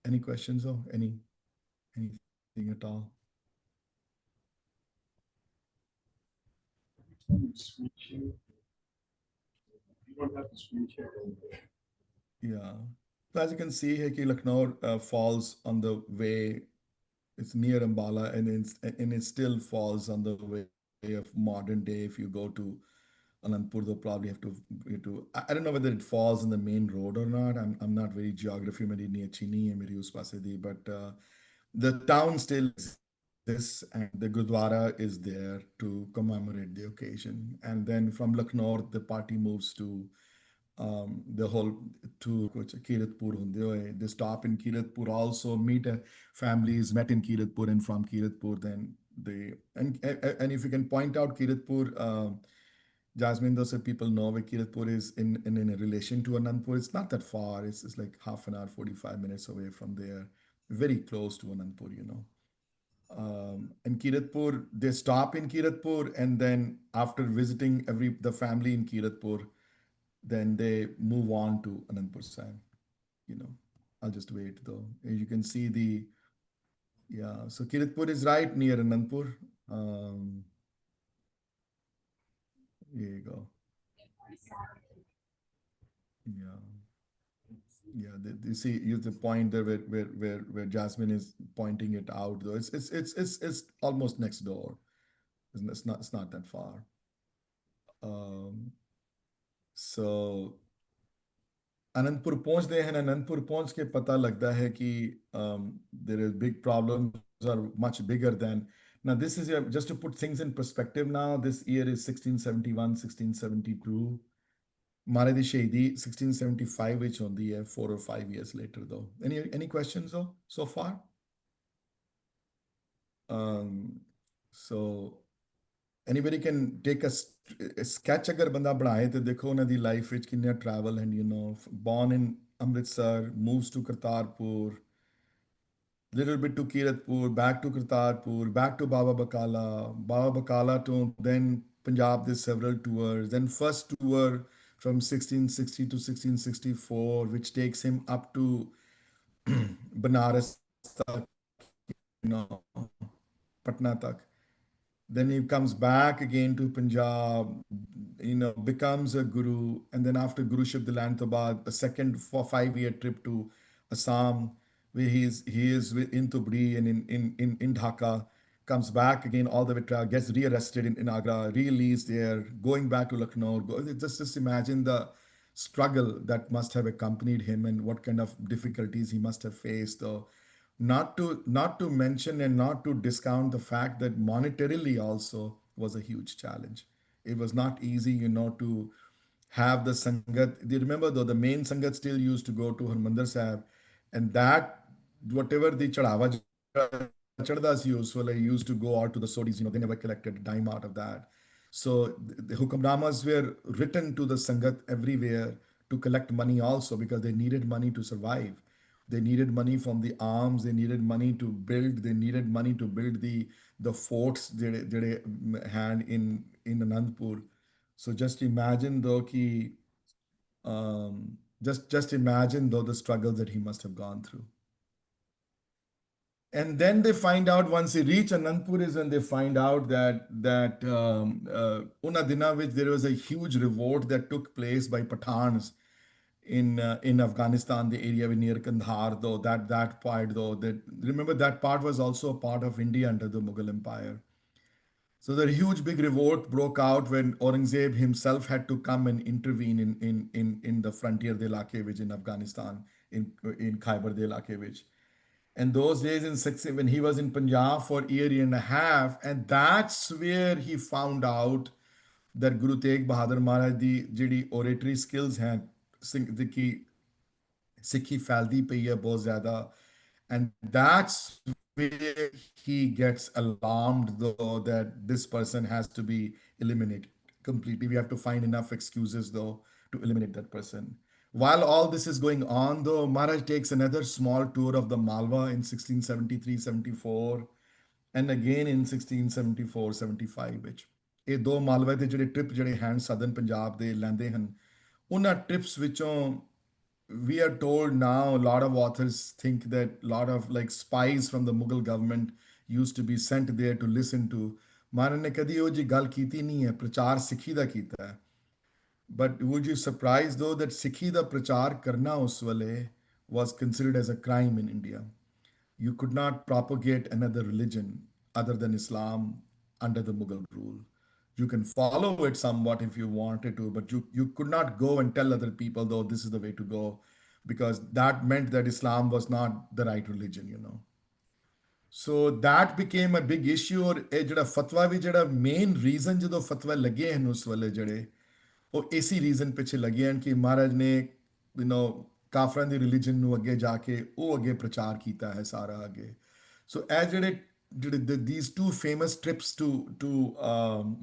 Any questions or anything at all? Yeah. So as you can see here, कि Lucknow falls on the way. It's near Ambala, and it still falls on the way of modern day. If you go to Anandpur, they'll probably I don't know whether it falls in the main road or not. I'm not very geography मेरी इतनी अच्छी नहीं है मेरी उस पासे दी, but the town still exists and the Gurdwara is there to commemorate the occasion. And then from Lucknow, the party moves to the whole to Kiratpur ਹੁੰਦੇ ਹੋਏ. They stop in Kiratpur also, meet families met in Kiratpur, and from Kiratpur then and if you can point out Kiratpur, Jasmine, those are people know where Kiratpur is in a relation to Anandpur. It's not that far. It's like half an hour, 45 minutes away from there. Very close to Anandpur, you know. And Kiratpur, they stop in Kiratpur, and then after visiting the family in Kiratpur, then they move on to Anandpur side. You know, I'll just wait though. You can see yeah. So Kiratpur is right near Anandpur. Um, here you go. Yeah. Yeah, you see, use the point there where Jasmine is pointing it out. Though it's almost next door. It's not that far. Um, so Anantapur पहुंचते हैं अनंतपुर पहुंच के पता लगता है कि there is big problems are much bigger than now. This is just to put things in perspective. Now this year is 1671, 1672. Mare di Shahidi 1675, which on the 4 or 5 years later, though. Any questions though so far? Um, so anybody can take a sketch अगर बंदा बनाए तो देखो उन्होंने life which किन्ना travel and you know born in Amritsar, moves to Kartarpur, little bit to Kiratpur, back to Kartarpur, back to Baba Bakala to then Punjab. There's several tours. Then first tour from 1660 to 1664, which takes him up to Banaras, tak, you know, Patna tak. Then he comes back again to Punjab, you know, becomes a guru, and then after Guruship Dilantabad, a second for 5 year trip to Assam, where he is in Tubri and in Dhaka, comes back again all the way to gets rearrested in Agra, released there, going back to Lucknow. Just imagine the struggle that must have accompanied him and what kind of difficulties he must have faced. Though not to mention and not to discount the fact that monetarily also was a huge challenge. It was not easy, you know, to have the sangat. Do you remember though the main sangat still used to go to Harmandir Sahib, and that whatever the chadava chaddas used, so like used to go out to the sodis. You know, they never collected a dime out of that. So the hukamnamas were written to the sangat everywhere to collect money also because they needed money to survive. They needed money from the arms. They needed money to build. They needed money to build the forts they had in Anandpur. So just imagine though ki, just imagine though the struggles that he must have gone through. And then they find out once they reach Anandpur is when they find out that Una Dina, which there was a huge revolt that took place by Pathans in Afghanistan, the area near Kandahar, though that part though that remember that part was also a part of India under the Mughal Empire. So the huge big revolt broke out when Aurangzeb himself had to come and intervene in the frontier de Ilake, which in Afghanistan, in Khyber de Ilake, which. And those days in 60, when he was in Punjab for a year and a half, and that's where he found out that Guru Tegh Bahadur Maharaj ਦੀ ਜਿਹੜੀ oratory skills हैं कि ਸਿੱਖੀ ਫੈਲਦੀ ਪਈ ਹੈ ਬਹੁਤ ਜ਼ਿਆਦਾ, and that's where he gets alarmed though that this person has to be eliminated completely. We have to find enough excuses though to eliminate that person. While all this is going on though, Maharaj takes another small tour of the Malwa in 1673-74 and again in 1674-75 ਵਿੱਚ ਇਹ ਦੋ ਮਾਲਵੇ ਦੇ ਜਿਹੜੇ trip ਜਿਹੜੇ ਹਨ southern Punjab ਦੇ ਲੈਂਦੇ ਹਨ, ਉਹਨਾਂ ਟ੍ਰਿਪਸ ਵਿੱਚੋਂ we are told now, a lot of authors think that a lot of like spies from the Mughal government used to be sent there to listen to. Maharaj ne kadi ਉਹ ਜੀ ਗੱਲ ਕੀਤੀ ਨਹੀਂ ਹੈ, ਪ੍ਰਚਾਰ ਸਿੱਖੀ ਦਾ ਕੀਤਾ ਹੈ. But would you surprise though that Sikhi da prachar karna us wale was considered as a crime in India? You could not propagate another religion other than Islam under the Mughal rule. You can follow it somewhat if you wanted to, but you could not go and tell other people, though, this is the way to go, because that meant that Islam was not the right religion, you know. So that became a big issue. और ਇਹ ਜਿਹੜਾ ਫਤਵਾ ਵੀ ਜਿਹੜਾ main reason ਜਦੋਂ ਫਤਵਾ ਲੱਗੇ ਹਨ ਉਸ ਵੇਲੇ ਜਿਹੜੇ ਉਹ ਇਸੇ ਰੀਜ਼ਨ ਪਿੱਛੇ ਲੱਗੇ ਹਨ ਕਿ ਮਹਾਰਾਜ ਨੇ ਕਾਫਰਾਂ ਦੀ ਰਿਲੀਜਨ ਨੂੰ ਅੱਗੇ ਜਾ ਕੇ ਉਹ ਅੱਗੇ ਪ੍ਰਚਾਰ ਕੀਤਾ ਹੈ ਸਾਰਾ ਅੱਗੇ. ਸੋ ਇਹ ਜਿਹੜੇ these two famous trips to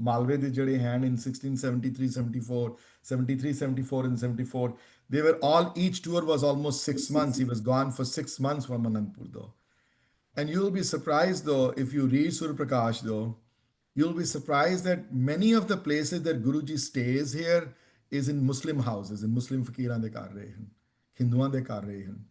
Malwe ਦੇ ਜਿਹੜੇ ਹਨ in 1673 74 73 74 and 74, they were all, each tour was almost 6 months. He was gone for 6 months from Anandpur though. And you'll be surprised though, if you read Surya Prakash though, you'll be surprised that many of the places that Guruji stays here is in Muslim houses, in Muslim fakiran de kar rahe hain, Hinduan de kar rahe hain.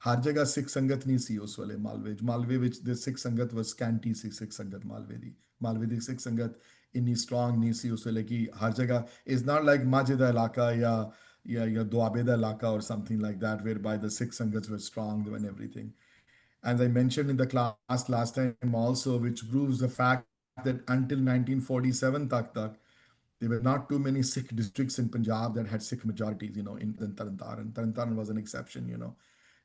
हर जगह सिख संगत नहीं सी उस वाले मालवे which the Sikh संगत was scanty सी सिख संगत मालवे दी सिख संगत इतनी strong नहीं सी उस वाले की हर जगह is not like माजे दा इलाका या दुआबे दा इलाका or something like that whereby the Sikh sangats were strong and everything. As I mentioned in the class last time also, which proves the fact that until 1947 tak, there were not too many Sikh districts in Punjab that had Sikh majorities, in Taran Taran. Taran Taran was an exception.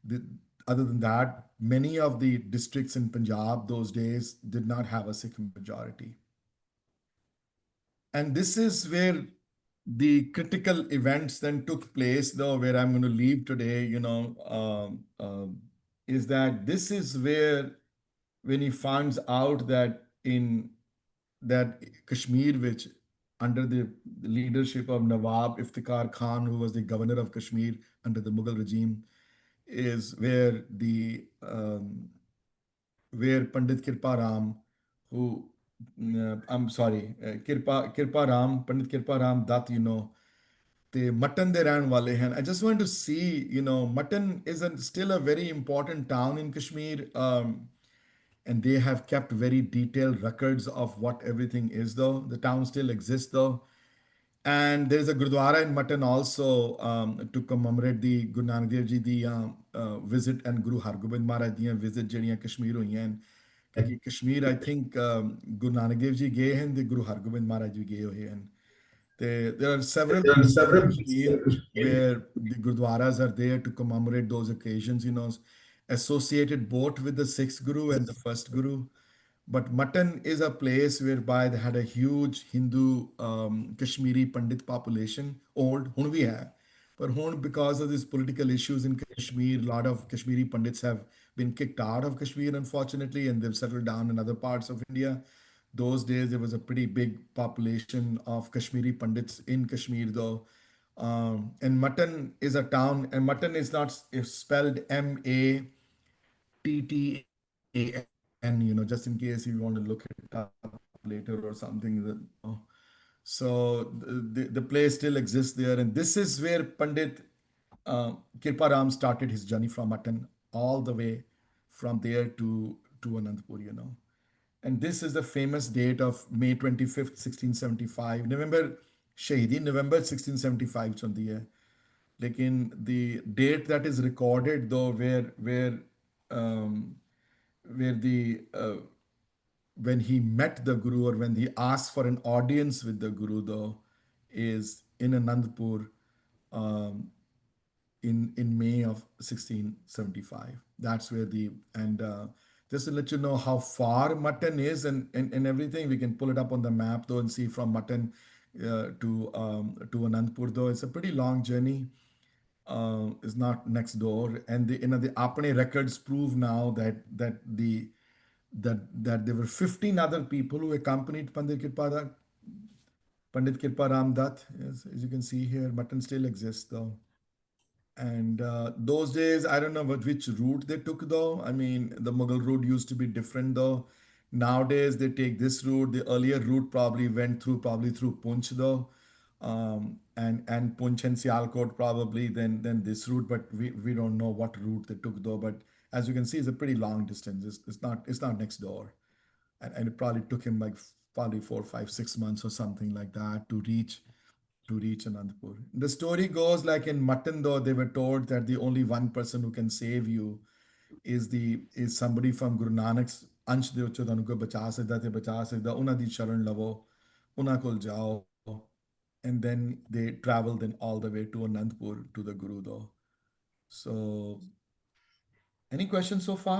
The, other than that, many of the districts in Punjab those days did not have a Sikh majority. And this is where the critical events then took place, though, where I'm going to leave today, is that this is where, when he finds out that in that Kashmir, which under the leadership of Nawab Iftikhar Khan, who was the governor of Kashmir under the Mughal regime, is where where Pandit Kirpa Ram, who I'm sorry, Kirpa Ram, Pandit Kirpa Ram Dutt, the Mutton de ਰਹਿਣ ਵਾਲੇ ਹਨ. I just want to see, Mutton is still a very important town in Kashmir, and they have kept very detailed records of what everything is, though. The town still exists, though. And there's a Gurdwara in Mutton also to commemorate the Guru Nanak Dev Ji the visit and Guru Hargobind Maharaj ਦੀਆਂ visit ਜਿਹੜੀਆਂ ਕਸ਼ਮੀਰ ਹੋਈਆਂ ਹਨ. ਕਿਉਂਕਿ Kashmir, I think Guru Nanak Dev Ji ਗਏ ਹਨ ਤੇ Guru Hargobind Maharaj ਵੀ ਗਏ ਹੋਏ ਹਨ. There are several places in Kashmir where the Gurdwaras are there to commemorate those occasions, associated both with the sixth Guru and the first Guru. But Mutton is a place whereby they had a huge Hindu Kashmiri Pandit population, old, hun bhi hai. But hun, because of these political issues in Kashmir, a lot of Kashmiri Pandits have been kicked out of Kashmir, unfortunately, and they've settled down in other parts of India. Those days, there was a pretty big population of Kashmiri Pandits in Kashmir, though. And Mutton is a town, and Mutton is not is spelled Mattan, just in case if you want to look it up later or something. So the place still exists there, and this is where Pandit Kirparam started his journey from Mutton all the way from there to Anandpur, And this is the famous date of May 25th, 1675. November Shahidi, November 1675 chundi hai. Lekin the date that is recorded though um, where the when he met the Guru or when he asked for an audience with the Guru though is in Anandpur um, in May of 1675. That's where the and just to let you know how far Mutton is and everything, we can pull it up on the map though and see from Mutton to Anandpur though. It's a pretty long journey. Is not next door, and the Apne records prove now that there were 15 other people who accompanied Pandit Kirpa Ram Dutt. As you can see here, Mutton still exists though. And those days, I don't know which route they took though. I mean, the Mughal route used to be different though. Nowadays, they take this route. The earlier route probably went through probably through Punch though, and Punch and Sialkot probably then this route. But we don't know what route they took though. But as you can see, it's a pretty long distance. It's not next door, and it probably took him like probably 4, 5, 6 months or something like that to reach Anandpur. The story goes like in Mutton, though, they were told that the only one person who can save you is somebody from Guru Nanak's अंश दे उच्च ਤੁਹਾਨੂੰ ਕੋਈ ਬਚਾ ਸਕਦਾ ਤੇ ਬਚਾ ਸਕਦਾ ਉਹਨਾਂ ਦੀ ਸ਼ਰਨ ਲਵੋ ਉਹਨਾਂ ਕੋਲ ਜਾਓ and then they traveled then all the way to Anandpur to the Guru though. So any questions so far?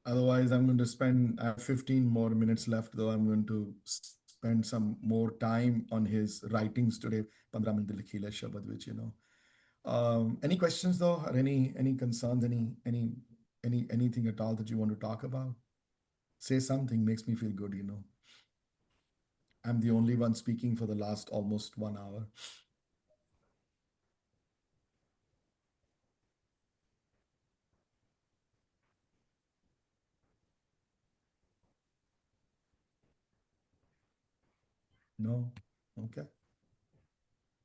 Otherwise, I'm going to spend, I have 15 more minutes left, though. I'm going to spend some more time on his writings today. 15 minute likhi hai shabad which. Any questions though, or any concerns, anything at all that you want to talk about? Say something, makes me feel good. I'm the only one speaking for the last almost 1 hour. No? Okay.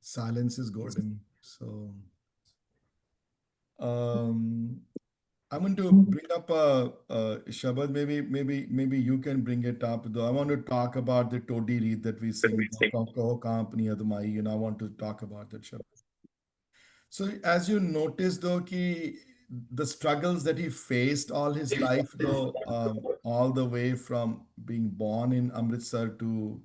Silence is golden. So um I'm going to bring up Shabad. Maybe you can bring it up. Though I want to talk about the Todi Reed that we sing. Kaho Company Admai. I want to talk about that Shabad. So as you notice, though, the struggles that he faced all his life, though, all the way from being born in Amritsar to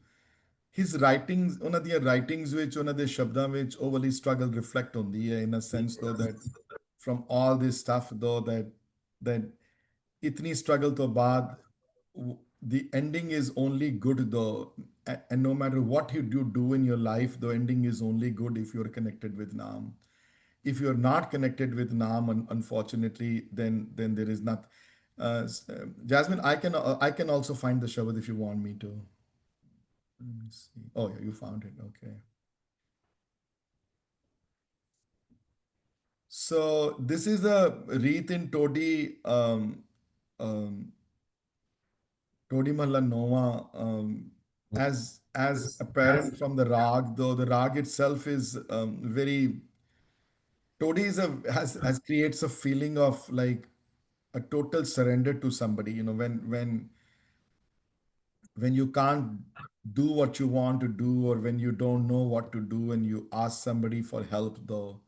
his writings, ਉਹਨਾਂ ਦੀਆਂ writings which ਉਹਨਾਂ ਦੇ ਸ਼ਬਦਾਂ ਵਿੱਚ ਉਹ ਵਾਲੀ struggle reflect ਹੁੰਦੀ ਹੈ in a sense though that from all this stuff though that itni struggle to baad the ending is only good though, and no matter what you do in your life the ending is only good if you're connected with Naam. If you're not connected with Naam, unfortunately, then there is not. Jasmine, I can also find the shabad if you want me to. Let me see. Oh yeah, you found it. Okay. So this is a Reet in Todi um, Todi Mahalla Nova, as apparent from the rag, though the rag itself is very Todi has creates a feeling of like a total surrender to somebody. When you can't do what you want to do, or when you don't know what to do and you ask somebody for help though,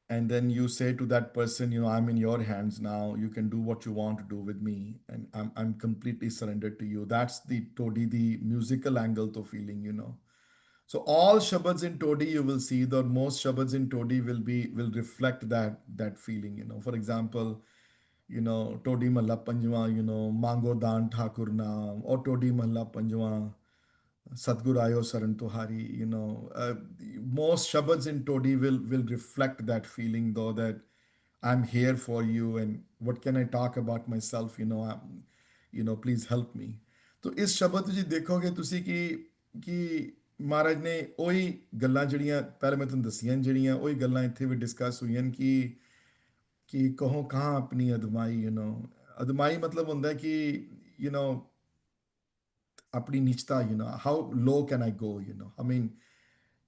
and then you say to that person, I'm in your hands now, you can do what you want to do with me, and I'm completely surrendered to you. That's the Todi, the musical angle to feeling. So all shabads in Todi, you will see that most shabads in Todi will reflect that feeling. For example, Todi Malla Panjwa, Mango Dan Thakur Naam, or Todi Malla Panjwa, Satgur Ayo Saran Tuhari, most shabads in Todi will reflect that feeling though that I'm here for you and what can I talk about myself, please help me. तो इस शब्द जी देखोगे तुसी कि ਮਹਾਰਾਜ ਨੇ ਉਹੀ ਗੱਲਾਂ ਜਿਹੜੀਆਂ ਪਹਿਲਾਂ ਮੈਂ ਤੁਹਾਨੂੰ ਦੱਸੀਆਂ, ਜਿਹੜੀਆਂ ਉਹੀ ਗੱਲਾਂ ਇੱਥੇ ਵੀ ਡਿਸਕਸ ਹੋਈਆਂ ਕਿ ਕਹੋ ਕਹਾਂ ਆਪਣੀ ਅਦਮਾਈ, ਅਦਮਾਈ ਮਤਲਬ ਹੁੰਦਾ ਕਿ ਯੂ نو ਆਪਣੀ ਨੀਚਤਾ, how low can I go, I mean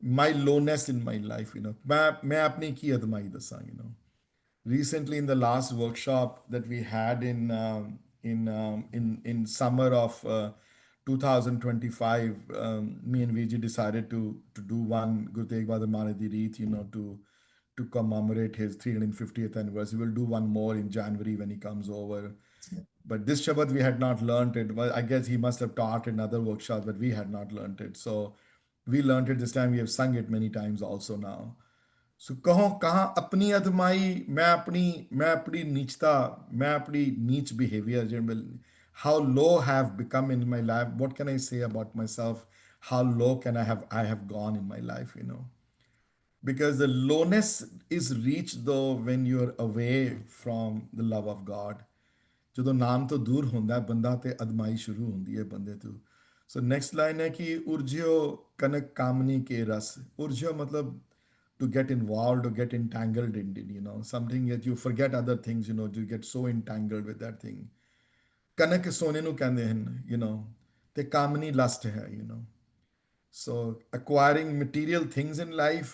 my lowness in my life, ਮੈਂ ਆਪਣੀ ਕੀ ਅਦਮਾਈ ਦੱਸਾਂ, recently in the last workshop that we had in summer of 2025, me and Viji decided to do one Guru Tegh Bahadur Maharaj Di Reeth, to commemorate his 350th anniversary. We'll do one more in January when he comes over. But this Shabad we had not learnt it. Well, I guess he must have taught in other workshops, but we had not learnt it. So we learnt it this time. We have sung it many times also now. सो कहो कहाँ अपनी अधमाई, मैं अपनी नीचता, मैं अपनी नीच behaviour general, how low have become in my life, what can I say about my self, how low can I have gone in my life, because the lowness is reached though when you're away from the love of God. ਜਦੋਂ ਨਾਮ ਤੋਂ ਦੂਰ ਹੁੰਦਾ ਹੈ ਬੰਦਾ ਤੇ ਅਦਮਾਈ ਸ਼ੁਰੂ ਹੁੰਦੀ ਹੈ ਬੰਦੇ ਤੋਂ। ਸੋ ਨੈਕਸਟ ਲਾਈਨ ਹੈ ਕਿ ਉਰਜਿਓ ਕਨਕ ਕਾਮਨੀ ਕੇ ਰਸ, ਉਰਜਿਓ ਮਤਲਬ to get involved or get entangled in it, something that you forget other things, you get so entangled with that thing. ਕਨਕ ਸੋਨੇ ਨੂੰ ਕਹਿੰਦੇ ਹਨ, ਤੇ ਕਾਮਨੀ ਲਸਟ ਹੈ, so acquiring material things in life,